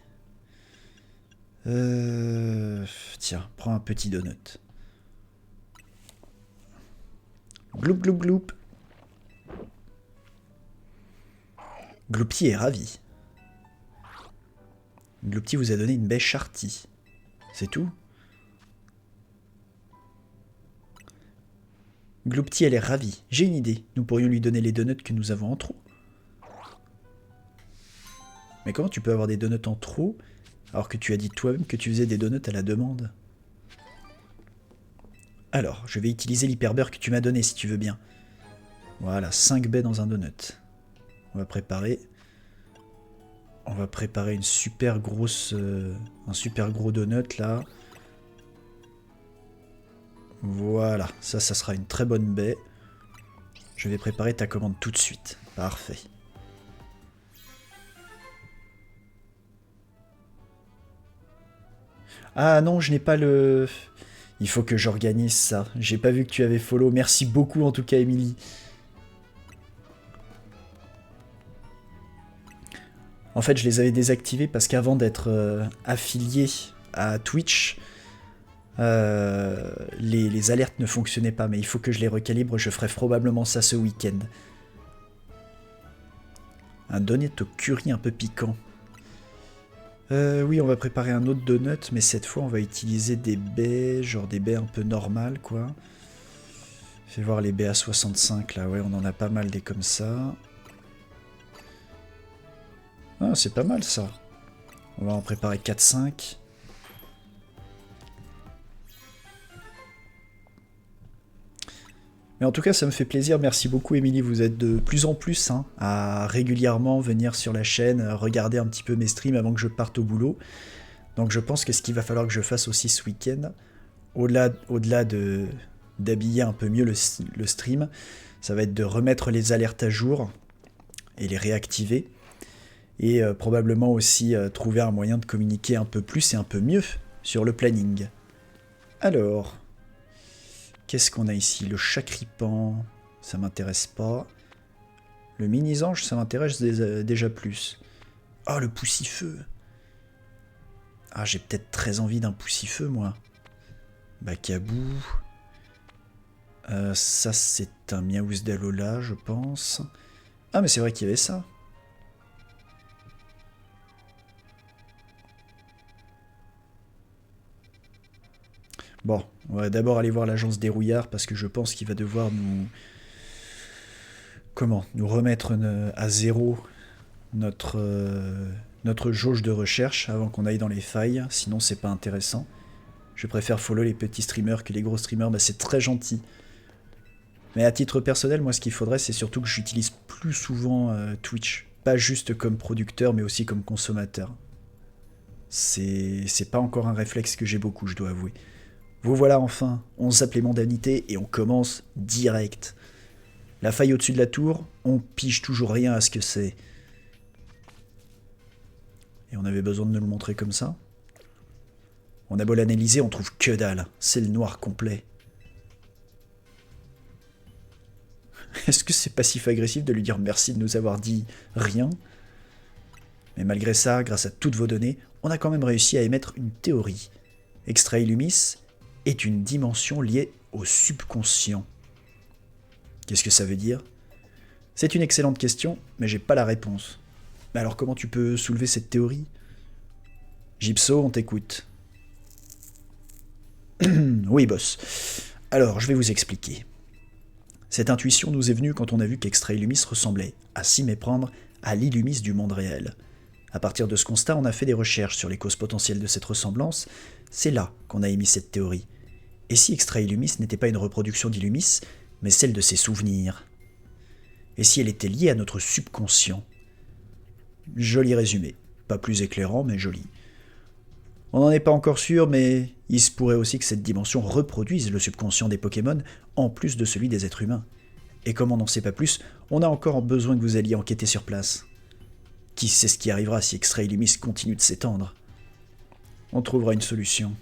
Tiens, prends un petit donut. Gloup, gloup, gloup. Gloopty est ravi. Gloopty vous a donné une bêche Arty. C'est tout? Gloopty, elle est ravie. J'ai une idée. Nous pourrions lui donner les donuts que nous avons en trop. Mais comment tu peux avoir des donuts en trop alors que tu as dit toi-même que tu faisais des donuts à la demande? Alors, je vais utiliser l'hyperbeurre que tu m'as donné si tu veux bien. Voilà, 5 baies dans un donut. On va préparer une super grosse... un super gros donut là. Voilà, ça sera une très bonne baie. Je vais préparer ta commande tout de suite. Parfait. Ah non, je n'ai pas le... Il faut que j'organise ça. J'ai pas vu que tu avais follow. Merci beaucoup en tout cas, Emily. En fait, je les avais désactivés parce qu'avant d'être affilié à Twitch, les alertes ne fonctionnaient pas. Mais il faut que je les recalibre. Je ferai probablement ça ce week-end. Un donut au curry un peu piquant. Oui, on va préparer un autre donut, mais cette fois, on va utiliser des baies, genre des baies un peu normales, quoi. Fais voir les baies à 65, là. Ouais, on en a pas mal des comme ça. Ah, c'est pas mal, ça. On va en préparer 4-5. Mais en tout cas, ça me fait plaisir. Merci beaucoup, Émilie. Vous êtes de plus en plus à régulièrement venir sur la chaîne, regarder un petit peu mes streams avant que je parte au boulot. Donc je pense que ce qu'il va falloir que je fasse aussi ce week-end, au-delà d'habiller un peu mieux le stream, ça va être de remettre les alertes à jour et les réactiver. Et probablement aussi trouver un moyen de communiquer un peu plus et un peu mieux sur le planning. Alors... Qu'est-ce qu'on a ici? Le chacripan, ça m'intéresse pas. Le mini-ange, ça m'intéresse déjà plus. Ah, le poussifeu. Ah, j'ai peut-être très envie d'un poussifeu, moi. Bacabou. Ça, c'est un Miaouz d'Alola, je pense. Ah, mais c'est vrai qu'il y avait ça. Bon, on va d'abord aller voir l'agence des rouillards parce que je pense qu'il va devoir nous... Comment? Nous remettre à zéro notre jauge de recherche avant qu'on aille dans les failles, sinon c'est pas intéressant. Je préfère follow les petits streamers que les gros streamers, bah c'est très gentil. Mais à titre personnel, moi ce qu'il faudrait c'est surtout que j'utilise plus souvent Twitch. Pas juste comme producteur mais aussi comme consommateur. C'est pas encore un réflexe que j'ai beaucoup, je dois avouer. Vous voilà enfin, on zappe les mondanités et on commence direct. La faille au-dessus de la tour, on pige toujours rien à ce que c'est. Et on avait besoin de nous le montrer comme ça. On a beau l'analyser, on trouve que dalle. C'est le noir complet. Est-ce que c'est passif-agressif de lui dire merci de nous avoir dit rien? Mais malgré ça, grâce à toutes vos données, on a quand même réussi à émettre une théorie. Extra Illumis est une dimension liée au subconscient. Qu'est-ce que ça veut dire? C'est une excellente question, mais j'ai pas la réponse. Mais alors comment tu peux soulever cette théorie? Gypso, on t'écoute. Oui, boss. Alors, je vais vous expliquer. Cette intuition nous est venue quand on a vu qu'Extra Illumis ressemblait, à s'y méprendre, à l'Illumis du monde réel. À partir de ce constat, on a fait des recherches sur les causes potentielles de cette ressemblance. C'est là qu'on a émis cette théorie. Et si Extra Illumis n'était pas une reproduction d'Illumis, mais celle de ses souvenirs? Et si elle était liée à notre subconscient? Joli résumé. Pas plus éclairant, mais joli. On n'en est pas encore sûr, mais il se pourrait aussi que cette dimension reproduise le subconscient des Pokémon, en plus de celui des êtres humains. Et comme on n'en sait pas plus, on a encore besoin que vous alliez enquêter sur place. Qui sait ce qui arrivera si Extra Illumis continue de s'étendre? On trouvera une solution.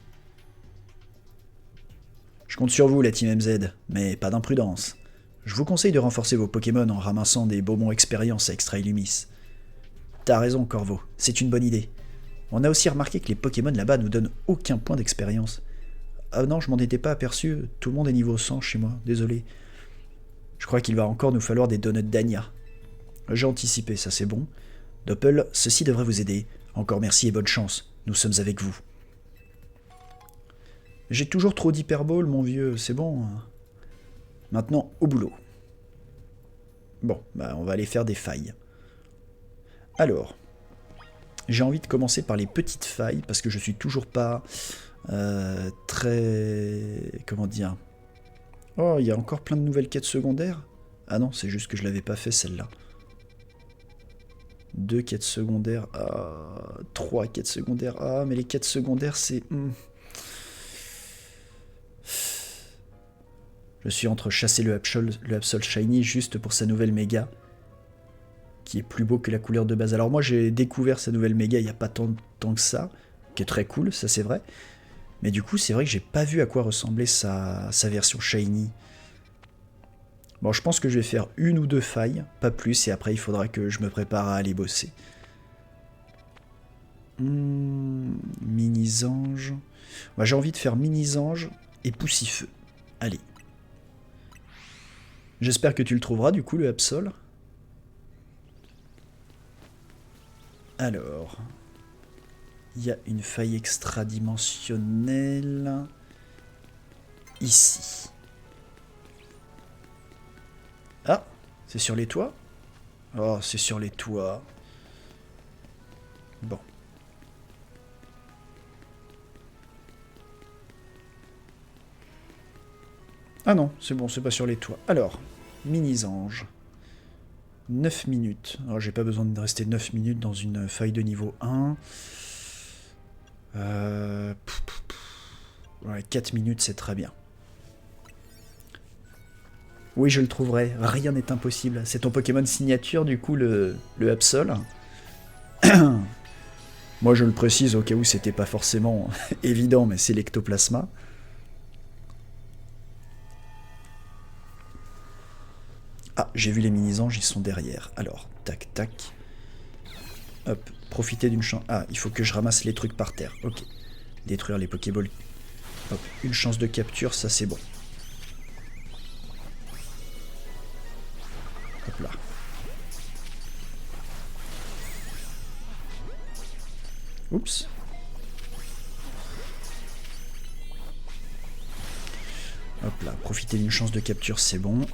Je compte sur vous, la Team MZ, mais pas d'imprudence. Je vous conseille de renforcer vos Pokémon en ramassant des bonbons expérience à Extra Illumis. T'as raison, Corvo, c'est une bonne idée. On a aussi remarqué que les Pokémon là-bas nous donnent aucun point d'expérience. Ah non, je m'en étais pas aperçu, tout le monde est niveau 100 chez moi, désolé. Je crois qu'il va encore nous falloir des donuts d'Anya. J'ai anticipé, ça c'est bon. Doppel, ceci devrait vous aider. Encore merci et bonne chance, nous sommes avec vous. J'ai toujours trop d'hyperbole, mon vieux, c'est bon. Maintenant, au boulot. Bon, bah on va aller faire des failles. Alors, j'ai envie de commencer par les petites failles, parce que je suis toujours pas très... Comment dire? Oh, il y a encore plein de nouvelles quêtes secondaires? Ah non, c'est juste que je l'avais pas fait celle-là. 2 quêtes secondaires, 3 quêtes secondaires, mais les quêtes secondaires c'est... Je suis entre chasser le Absol Shiny juste pour sa nouvelle méga, qui est plus beau que la couleur de base. Alors moi j'ai découvert sa nouvelle méga il n'y a pas tant que ça, qui est très cool, ça c'est vrai. Mais du coup c'est vrai que j'ai pas vu à quoi ressemblait sa version Shiny. Bon, je pense que je vais faire 1 ou 2 failles, pas plus, et après il faudra que je me prépare à aller bosser. Mini-ange. Moi j'ai envie de faire mini-ange et poussifeu. Allez. J'espère que tu le trouveras du coup, le Absol. Alors. Il y a une faille extradimensionnelle. Ici. Ah, c'est sur les toits? Oh, c'est sur les toits. Bon. Ah non, c'est bon, c'est pas sur les toits. Alors, mini-ange. 9 minutes. Alors, j'ai pas besoin de rester 9 minutes dans une faille de niveau 1. Ouais, 4 minutes, c'est très bien. Oui, je le trouverai. Rien n'est impossible. C'est ton Pokémon signature, du coup, le Absol. Moi, je le précise au cas où c'était pas forcément évident, mais c'est l'Ectoplasma. Ah, j'ai vu les mini-anges, ils sont derrière. Alors, tac, tac. Hop, profiter d'une chance. Ah, il faut que je ramasse les trucs par terre. Ok. Détruire les Pokéballs. Hop, une chance de capture, ça c'est bon. Hop là. Oups. Hop là, profiter d'une chance de capture, c'est bon.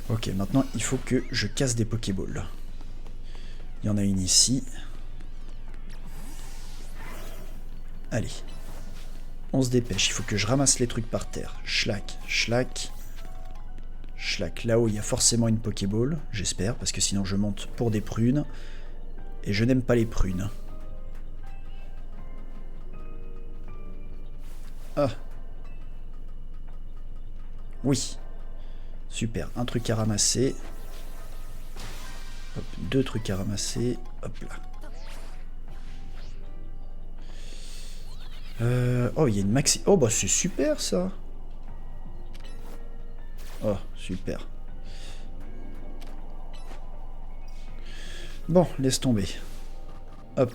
Ok, maintenant il faut que je casse des Pokéballs. Il y en a une ici. Allez. On se dépêche, il faut que je ramasse les trucs par terre. Schlac, schlac. Schlac, là-haut il y a forcément une Pokéball, j'espère, parce que sinon je monte pour des prunes. Et je n'aime pas les prunes. Ah. Oui. Super, un truc à ramasser. Hop, 2 trucs à ramasser. Hop là. Oh, il y a une maxi... Oh, bah c'est super ça. Oh, super. Bon, laisse tomber. Hop.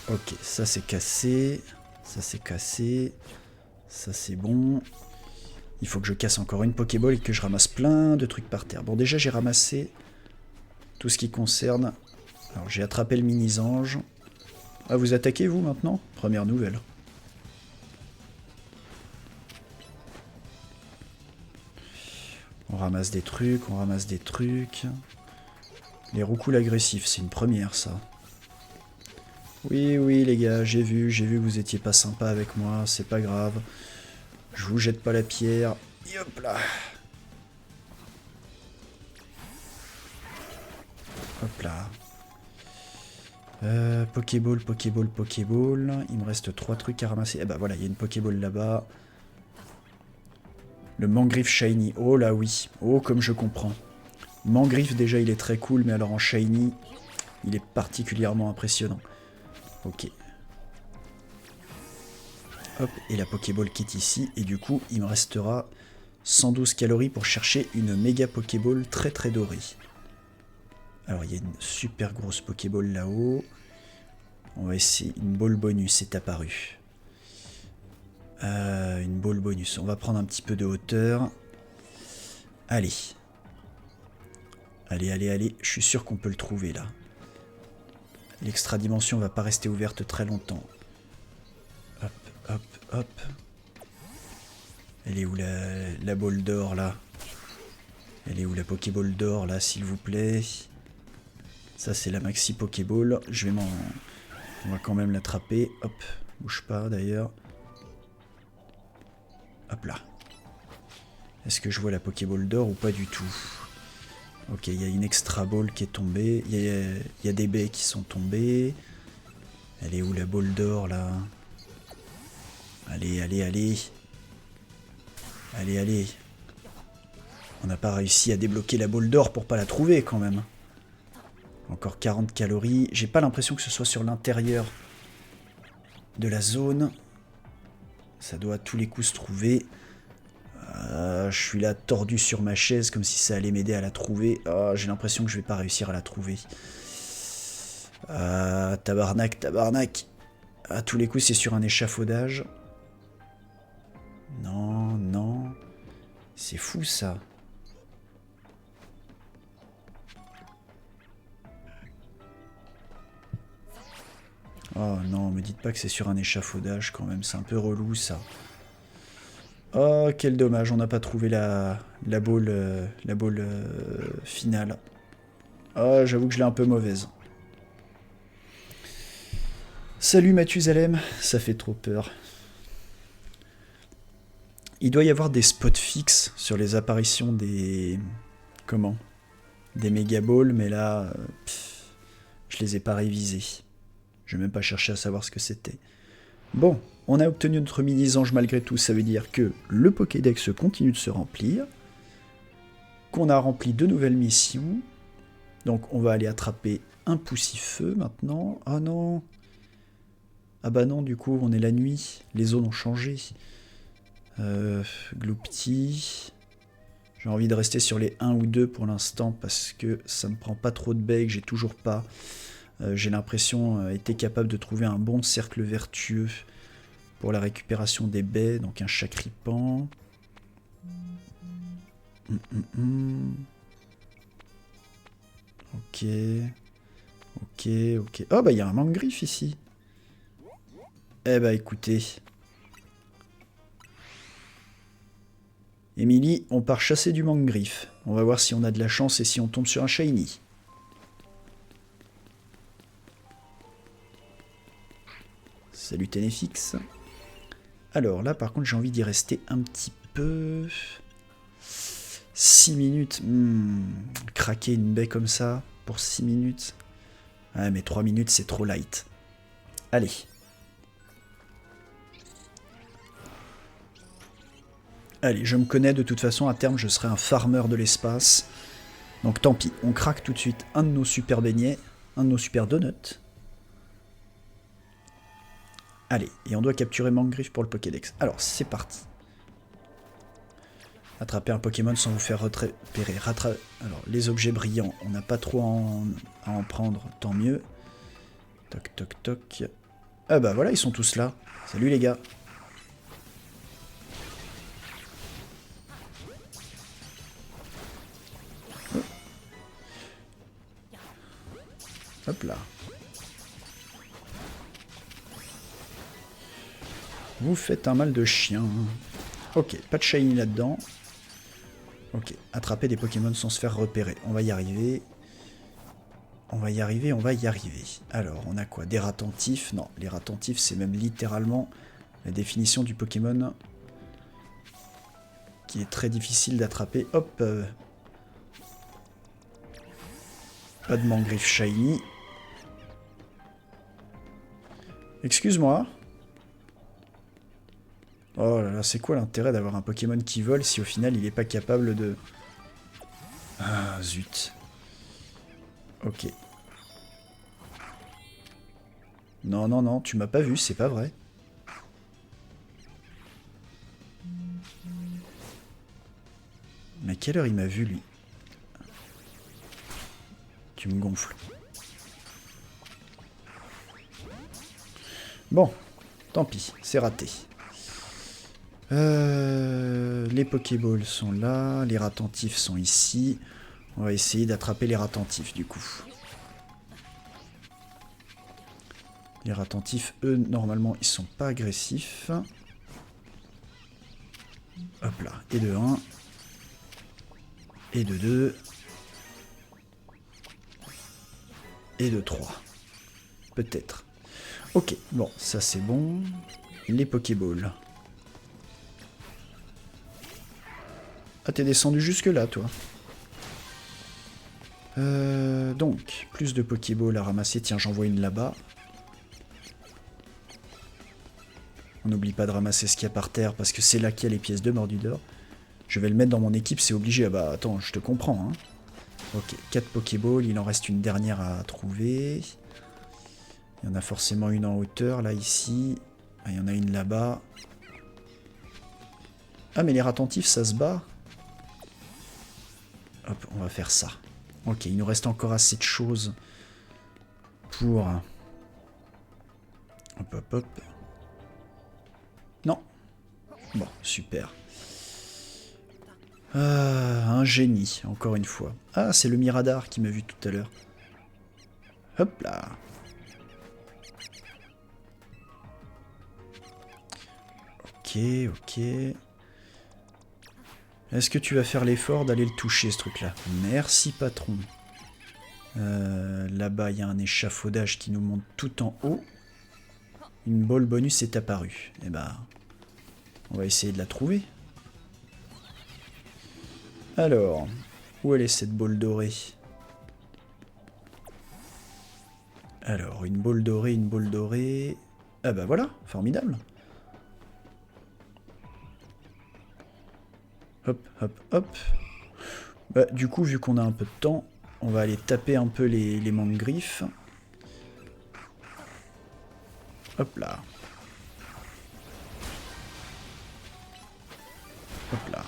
Ok, ça c'est cassé. Ça c'est cassé. Ça c'est bon. Il faut que je casse encore une Pokéball et que je ramasse plein de trucs par terre. Bon, déjà j'ai ramassé tout ce qui concerne... Alors j'ai attrapé le mini-ange. Ah, vous attaquez vous maintenant? Première nouvelle. On ramasse des trucs, on ramasse des trucs. Les roucoules agressifs, c'est une première ça. Oui, oui les gars, j'ai vu que vous étiez pas sympa avec moi, c'est pas grave. Je vous jette pas la pierre. Et hop là. Hop là. Pokéball, Pokéball, Pokéball. Il me reste 3 trucs à ramasser. Eh ben voilà, il y a une Pokéball là-bas. Le Mangriffe Shiny. Oh là oui. Oh comme je comprends. Mangriffe déjà il est très cool, mais alors en Shiny, il est particulièrement impressionnant. Ok. Hop, et la Pokéball qui est ici. Et du coup, il me restera 112 calories pour chercher une méga Pokéball très très dorée. Alors il y a une super grosse Pokéball là-haut. On va essayer. Une ball bonus est apparue. Une ball bonus. On va prendre un petit peu de hauteur. Allez. Allez, allez, allez. Je suis sûr qu'on peut le trouver là. L'extra dimension va pas rester ouverte très longtemps. Hop, hop, hop. Elle est où la boule d'or là? Elle est où la Pokéball d'or là, s'il vous plaît? Ça c'est la maxi Pokéball. On va quand même l'attraper. Hop, bouge pas d'ailleurs. Hop là. Est-ce que je vois la Pokéball d'or ou pas du tout? Ok, il y a une extra ball qui est tombée. Il y a des baies qui sont tombées. Elle est où la boule d'or là? Allez, allez, allez. Allez, allez. On n'a pas réussi à débloquer la boule d'or pour pas la trouver quand même. Encore 40 calories. J'ai pas l'impression que ce soit sur l'intérieur de la zone. Ça doit à tous les coups se trouver. Je suis là tordu sur ma chaise comme si ça allait m'aider à la trouver. J'ai l'impression que je vais pas réussir à la trouver. Tabarnak, tabarnak. À tous les coups c'est sur un échafaudage. Non, non. C'est fou ça. Oh non, me dites pas que c'est sur un échafaudage quand même, c'est un peu relou ça. Oh, quel dommage, on n'a pas trouvé la boule, finale. Oh, j'avoue que je l'ai un peu mauvaise. Salut Mathusalem, ça fait trop peur. Il doit y avoir des spots fixes sur les apparitions des... Comment? Des méga balls, mais là... je les ai pas révisés. Je n'ai même pas cherché à savoir ce que c'était. Bon, on a obtenu notre mini-ange malgré tout, ça veut dire que le Pokédex continue de se remplir, qu'on a rempli 2 nouvelles missions, donc on va aller attraper un Poussifeu maintenant. Ah non! Ah bah non, du coup, on est la nuit, les zones ont changé. Gloupti. J'ai envie de rester sur les 1 ou 2 pour l'instant parce que ça me prend pas trop de baies, j'ai toujours pas... j'ai l'impression été capable de trouver un bon cercle vertueux pour la récupération des baies, donc un Chacripan. Ok. Ok, ok. Oh bah il y a un Mangriffe ici. Eh bah écoutez. Émilie, on part chasser du Mangriffe. On va voir si on a de la chance et si on tombe sur un Shiny. Salut Ténéfix. Alors là par contre j'ai envie d'y rester un petit peu. 6 minutes. Craquer une baie comme ça pour 6 minutes. Ah mais 3 minutes c'est trop light. Allez. Allez, je me connais, de toute façon, à terme, je serai un farmer de l'espace. Donc tant pis, on craque tout de suite un de nos super beignets, un de nos super donuts. Allez, et on doit capturer Mangriffe pour le Pokédex. Alors, c'est parti. Attraper un Pokémon sans vous faire repérer. Alors, les objets brillants, on n'a pas trop à en prendre, tant mieux. Toc, toc, toc. Ah bah voilà, ils sont tous là. Salut les gars. Hop là. Vous faites un mal de chien. Ok, pas de shiny là-dedans. Ok, attraper des Pokémon sans se faire repérer. On va y arriver. On va y arriver, on va y arriver. Alors, on a quoi? Des ratentifs? Non, les ratentifs, c'est même littéralement la définition du Pokémon qui est très difficile d'attraper. Hop. Pas de Mangriffe shiny. Excuse-moi. Oh là là, c'est quoi l'intérêt d'avoir un Pokémon qui vole si au final il n'est pas capable de... Ah, zut. Ok. Non, non, non, tu m'as pas vu, c'est pas vrai. Mais à quelle heure il m'a vu, lui? Tu me gonfles. Bon, tant pis, c'est raté. Les Pokéballs sont là, les ratentifs sont ici. On va essayer d'attraper les ratentifs du coup. Les ratentifs, eux, normalement, ils sont pas agressifs. Hop là, et de 1. Et de 2. Et de 3. Peut-être. Ok, bon, ça c'est bon. Les Pokéballs. Ah, t'es descendu jusque là, toi. Donc, plus de Pokéballs à ramasser. Tiens, j'en vois une là-bas. On n'oublie pas de ramasser ce qu'il y a par terre, parce que c'est là qu'il y a les pièces de Mordudor. Je vais le mettre dans mon équipe, c'est obligé. Ah bah, attends, je te comprends, hein. Ok, 4 Pokéballs, il en reste une dernière à trouver. Il y en a forcément une en hauteur, là, ici. Ah, il y en a une là-bas. Ah, mais les ratentifs, ça se bat. Hop, on va faire ça. Ok, il nous reste encore assez de choses pour... Hop, hop, hop. Non. Bon, super. Un génie, encore une fois. Ah, c'est le Miradar qui m'a vu tout à l'heure. Hop là. Ok, ok. Est-ce que tu vas faire l'effort d'aller le toucher, ce truc-là? Merci, patron. Là-bas, il y a un échafaudage qui nous monte tout en haut. Une balle bonus est apparue. Eh ben, on va essayer de la trouver. Alors, où elle est cette balle dorée? Alors, une balle dorée, une balle dorée... Ah bah voilà, formidable. Hop, hop, hop. Bah, du coup, vu qu'on a un peu de temps, on va aller taper un peu les Mangriffe. Hop là. Hop là.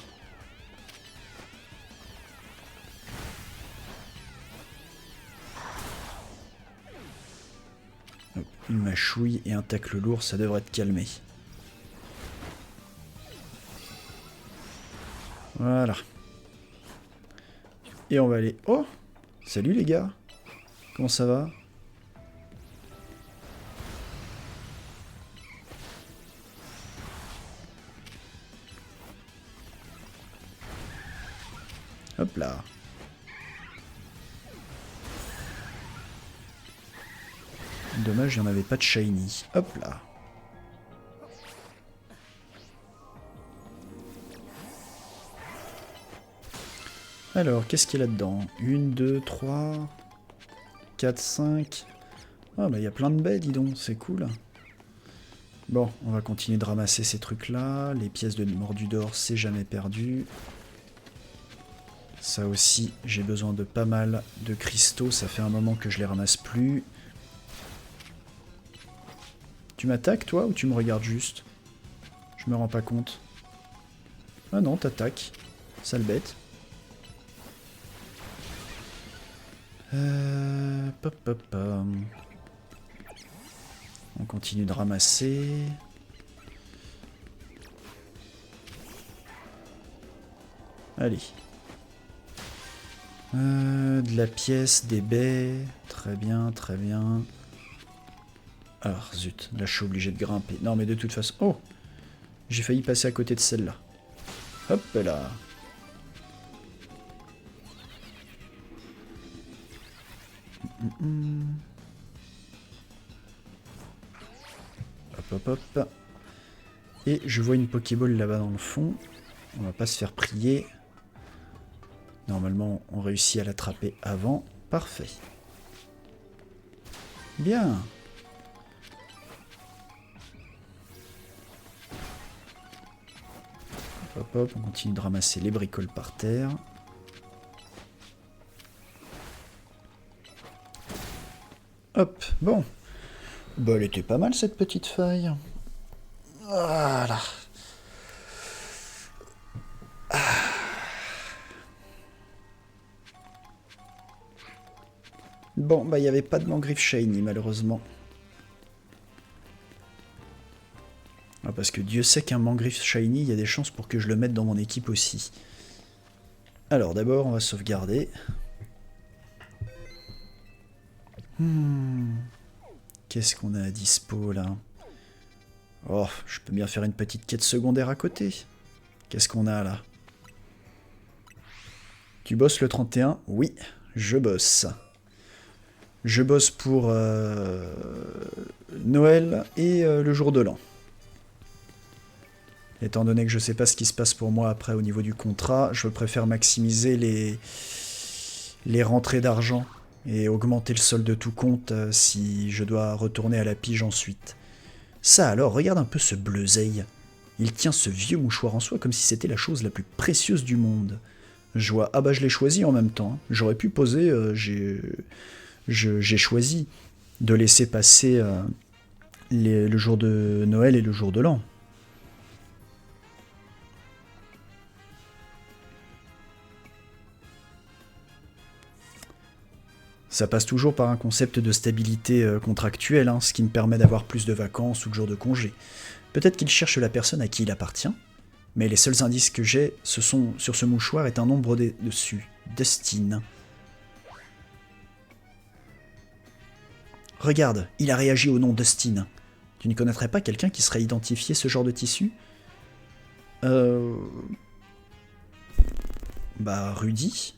Hop, une mâchouille et un tacle lourd, ça devrait te calmer. Voilà. Et on va aller... Oh! Salut les gars! Comment ça va? Hop là. Dommage, il n'y en avait pas de shiny. Hop là. Alors, qu'est-ce qu'il y a là-dedans? 1, 2, 3, 4, 5... Ah bah il y a plein de baies, dis donc, c'est cool. Bon, on va continuer de ramasser ces trucs-là. Les pièces de mordu d'or, c'est jamais perdu. Ça aussi, j'ai besoin de pas mal de cristaux. Ça fait un moment que je les ramasse plus. Tu m'attaques, toi, ou tu me regardes juste? Je me rends pas compte. Ah non, t'attaques. Sale bête. Pop, pop, pop. On continue de ramasser. Allez. De la pièce, des baies. Très bien, très bien. Ah, zut. Là, je suis obligé de grimper. Non, mais de toute façon... Oh! J'ai failli passer à côté de celle-là. Hop là. Hop, hop, hop. Et je vois une Pokéball là-bas dans le fond. On va pas se faire prier. Normalement, on réussit à l'attraper avant. Parfait. Bien. Hop, hop, on continue de ramasser les bricoles par terre. Hop, bon. Bah, elle était pas mal cette petite faille. Voilà. Bon, bah il n'y avait pas de Mangriffe Shiny malheureusement. Ah, parce que Dieu sait qu'un Mangriffe Shiny, il y a des chances pour que je le mette dans mon équipe aussi. Alors d'abord, on va sauvegarder. Qu'est-ce qu'on a à dispo là? Oh, je peux bien faire une petite quête secondaire à côté. Qu'est-ce qu'on a là? Tu bosses le 31? Oui, je bosse. Je bosse pour Noël et le jour de l'an. Étant donné que je ne sais pas ce qui se passe pour moi après au niveau du contrat, je préfère maximiser les rentrées d'argent et augmenter le solde de tout compte si je dois retourner à la pige ensuite. Ça alors, regarde un peu ce bleuseille. Il tient ce vieux mouchoir en soi comme si c'était la chose la plus précieuse du monde. Je vois, ah bah je l'ai choisi en même temps. J'aurais pu poser, j'ai choisi de laisser passer le jour de Noël et le jour de l'an. Ça passe toujours par un concept de stabilité contractuelle, hein, ce qui me permet d'avoir plus de vacances ou de jours de congé. Peut-être qu'il cherche la personne à qui il appartient, mais les seuls indices que j'ai, ce sont sur ce mouchoir est un nombre dessus. Dustin. Regarde, il a réagi au nom Dustin. Tu ne connaîtrais pas quelqu'un qui serait identifié ce genre de tissu? Bah, Rudy?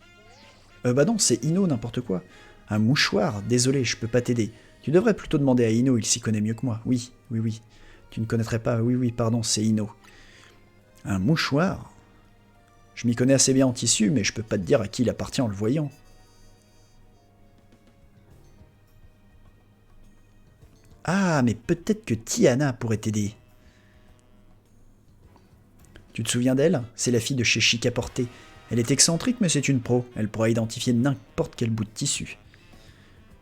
Bah non, c'est Ino, n'importe quoi. Un mouchoir? Désolé, je peux pas t'aider. Tu devrais plutôt demander à Ino, il s'y connaît mieux que moi. Oui, oui, oui. Tu ne connaîtrais pas? Oui, oui, pardon, c'est Ino. Un mouchoir? Je m'y connais assez bien en tissu, mais je peux pas te dire à qui il appartient en le voyant. Ah, mais peut-être que Tiana pourrait t'aider. Tu te souviens d'elle? C'est la fille de chez Chic à Porter. Elle est excentrique, mais c'est une pro. Elle pourra identifier n'importe quel bout de tissu.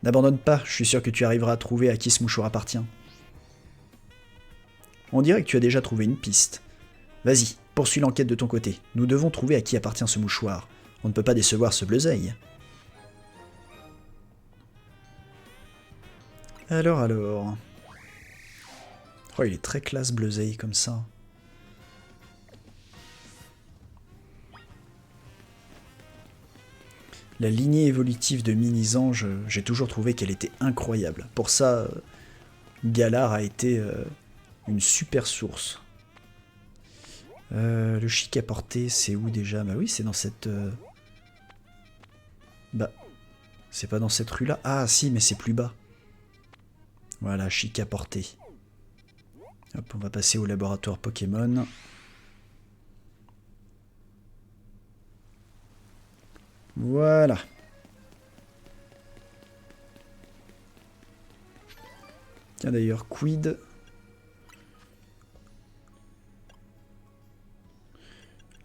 N'abandonne pas, je suis sûr que tu arriveras à trouver à qui ce mouchoir appartient. On dirait que tu as déjà trouvé une piste. Vas-y, poursuis l'enquête de ton côté. Nous devons trouver à qui appartient ce mouchoir. On ne peut pas décevoir ce bleuseille. Alors... Oh, il est très classe bleuseille comme ça. La lignée évolutive de Mini-Ange, j'ai toujours trouvé qu'elle était incroyable. Pour ça, Galar a été une super source. Le chic à porter, c'est où déjà? Bah oui, c'est dans cette... Bah, c'est pas dans cette rue-là. Ah si, mais c'est plus bas. Voilà, chic à porter. Hop, on va passer au laboratoire Pokémon. Voilà. Tiens d'ailleurs, Quid.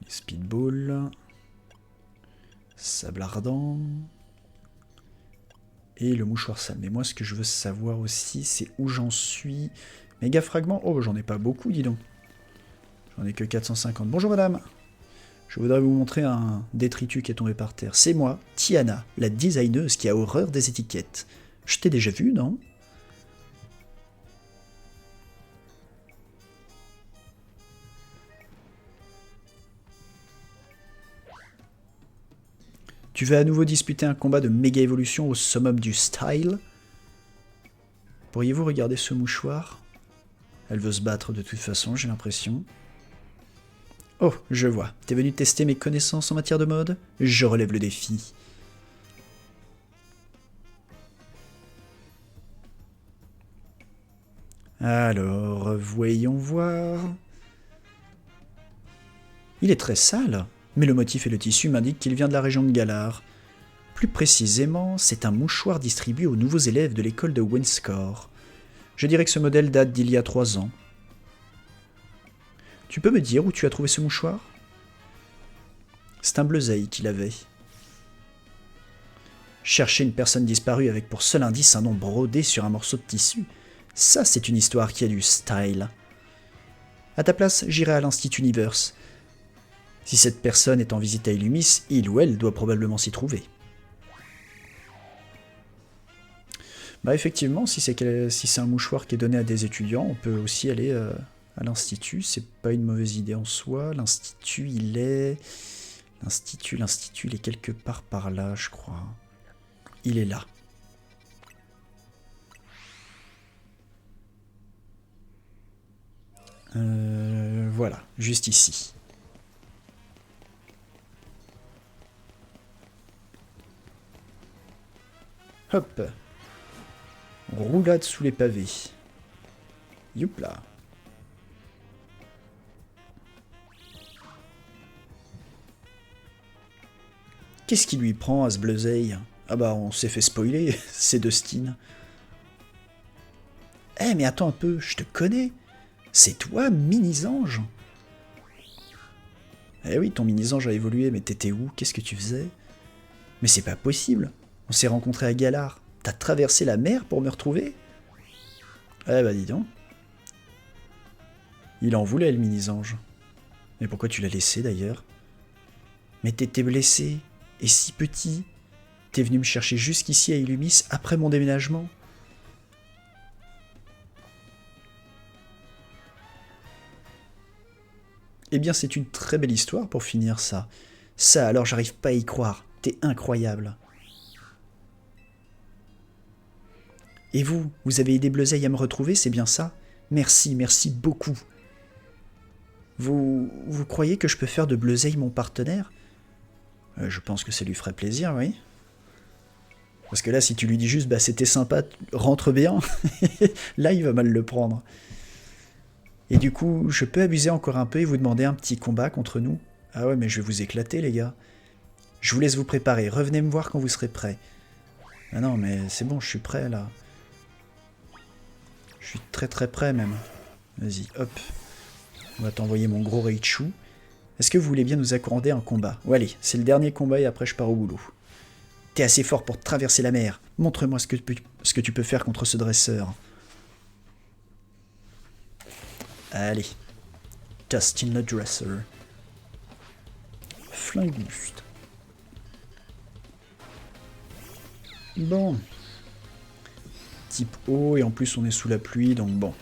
Speedball. Sable ardent. Et le mouchoir sale. Mais moi, ce que je veux savoir aussi, c'est où j'en suis. Méga fragment. Oh, j'en ai pas beaucoup, dis donc. J'en ai que 450. Bonjour, madame. Je voudrais vous montrer un détritus qui est tombé par terre. C'est moi, Tiana, la designeuse qui a horreur des étiquettes. Je t'ai déjà vu, non? Tu veux à nouveau disputer un combat de méga évolution au summum du style? Pourriez-vous regarder ce mouchoir? Elle veut se battre de toute façon, j'ai l'impression. Oh, je vois. T'es venu tester mes connaissances en matière de mode? Je relève le défi. Alors, voyons voir. Il est très sale, mais le motif et le tissu m'indiquent qu'il vient de la région de Galar. Plus précisément, c'est un mouchoir distribué aux nouveaux élèves de l'école de Windscore. Je dirais que ce modèle date d'il y a 3 ans. Tu peux me dire où tu as trouvé ce mouchoir? C'est un bleuzeil qu'il avait. Chercher une personne disparue avec pour seul indice un nom brodé sur un morceau de tissu, ça c'est une histoire qui a du style. À ta place, j'irai à l'Institut Universe. Si cette personne est en visite à Illumis, il ou elle doit probablement s'y trouver. Bah effectivement, si c'est un mouchoir qui est donné à des étudiants, on peut aussi aller à l'Institut. C'est pas une mauvaise idée en soi. L'Institut, il est... L'Institut, il est quelque part par là, je crois. Il est là. Voilà, juste ici. Hop. Roulade sous les pavés. Youpla. Qu'est-ce qui lui prend à ce bleuzeil? Ah bah on s'est fait spoiler, c'est Dustin. Eh mais attends un peu, je te connais. C'est toi, Mini-Ange? Eh oui, ton Mini-Ange a évolué, mais t'étais où? Qu'est-ce que tu faisais? Mais c'est pas possible. On s'est rencontrés à Galar. T'as traversé la mer pour me retrouver? Eh bah dis donc. Il en voulait, le Mini-Ange. Mais pourquoi tu l'as laissé d'ailleurs? Mais t'étais blessé, et si petit. T'es venu me chercher jusqu'ici à Illumis après mon déménagement. Eh bien, c'est une très belle histoire pour finir ça. Ça, alors j'arrive pas à y croire. T'es incroyable. Et vous avez aidé Bleuzeil à me retrouver, c'est bien ça? Merci, merci beaucoup. Vous croyez que je peux faire de Bleuzeil mon partenaire? Je pense que ça lui ferait plaisir, oui. Parce que là, si tu lui dis juste, bah c'était sympa, rentre bien, là il va mal le prendre. Et du coup, je peux abuser encore un peu et vous demander un petit combat contre nous? Ah ouais, mais je vais vous éclater, les gars. Je vous laisse vous préparer, revenez me voir quand vous serez prêts. Ah non, mais c'est bon, je suis prêt, là. Je suis très très prêt, même. Vas-y, hop. On va t'envoyer mon gros Raichu. Est-ce que vous voulez bien nous accorder un combat? Ouais, allez, c'est le dernier combat et après je pars au boulot. T'es assez fort pour traverser la mer. Montre-moi ce que tu peux faire contre ce dresseur. Allez. Dustin le Dresser. Flinguste. Bon. Type eau et en plus on est sous la pluie donc bon.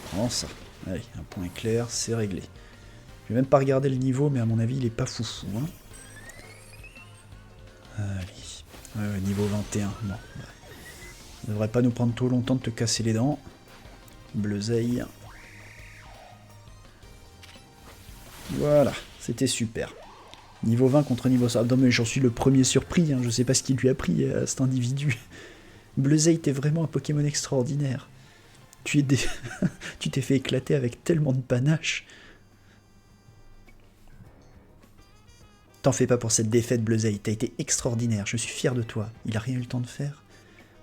Prends ça. Allez, un point éclair, c'est réglé. Je vais même pas regarder le niveau mais à mon avis il est pas foufou. Hein. Allez. Ouais, niveau 21. Bon. Ça devrait pas nous prendre trop longtemps de te casser les dents. Bleuzeil. Voilà, c'était super. Niveau 20 contre niveau 100. Non mais j'en suis le premier surpris, hein. Je sais pas ce qu'il lui a pris à cet individu. Bleuzeil, t'es vraiment un Pokémon extraordinaire. Tu t'es fait éclater avec tellement de panache. T'en fais pas pour cette défaite, Bleuzeil, t'as été extraordinaire, je suis fier de toi. Il a rien eu le temps de faire?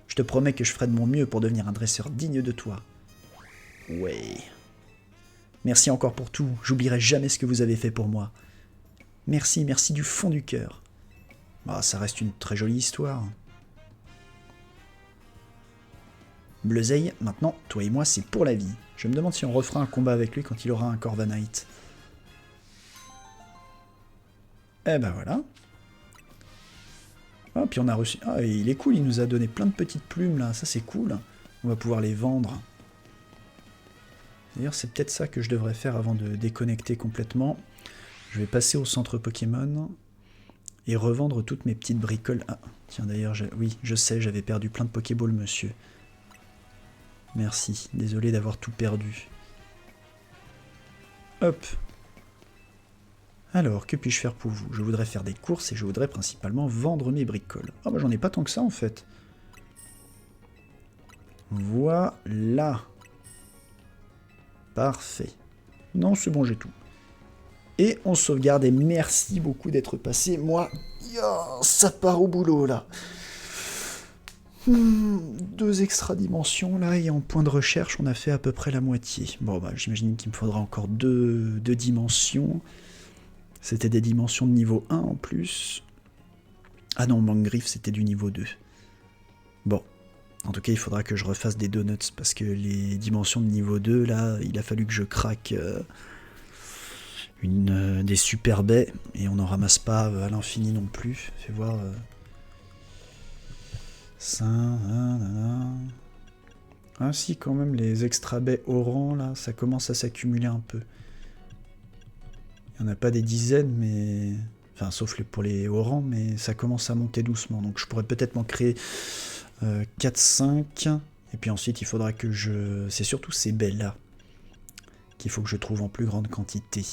Je te promets que je ferai de mon mieux pour devenir un dresseur digne de toi. Ouais. Merci encore pour tout. J'oublierai jamais ce que vous avez fait pour moi. Merci, merci du fond du cœur. Bah, ça reste une très jolie histoire. Bleuzeil, maintenant, toi et moi, c'est pour la vie. Je me demande si on refera un combat avec lui quand il aura un Corvanite. Eh ben voilà. Ah, puis on a reçu... Ah, il est cool, il nous a donné plein de petites plumes, là. Ça, c'est cool. On va pouvoir les vendre. D'ailleurs, c'est peut-être ça que je devrais faire avant de déconnecter complètement. Je vais passer au centre Pokémon et revendre toutes mes petites bricoles. Ah, tiens, d'ailleurs, oui, je sais, j'avais perdu plein de Pokéballs, monsieur. Merci, désolé d'avoir tout perdu. Hop. Alors, que puis-je faire pour vous? Je voudrais faire des courses et je voudrais principalement vendre mes bricoles. Ah bah j'en ai pas tant que ça en fait. Voilà. Parfait. Non, c'est bon, j'ai tout. Et on sauvegarde et merci beaucoup d'être passé. Moi, ça part au boulot là. 2 extra dimensions là et en point de recherche on a fait à peu près la moitié. Bon bah j'imagine qu'il me faudra encore 2 dimensions. C'était des dimensions de niveau 1 en plus. Ah non, Mangriffe c'était du niveau 2. Bon, en tout cas il faudra que je refasse des donuts parce que les dimensions de niveau 2 là, il a fallu que je craque des super baies et on n'en ramasse pas à l'infini non plus. Fais voir... Ça, ah si, quand même, les extra baies au rang, là, ça commence à s'accumuler un peu. Il n'y en a pas des dizaines, mais... Enfin, sauf pour les hauts rangs, mais ça commence à monter doucement. Donc je pourrais peut-être m'en créer 4-5. Et puis ensuite, il faudra que je... C'est surtout ces baies-là qu'il faut que je trouve en plus grande quantité.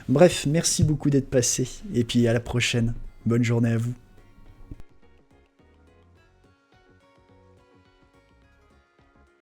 Bref, merci beaucoup d'être passé. Et puis à la prochaine. Bonne journée à vous.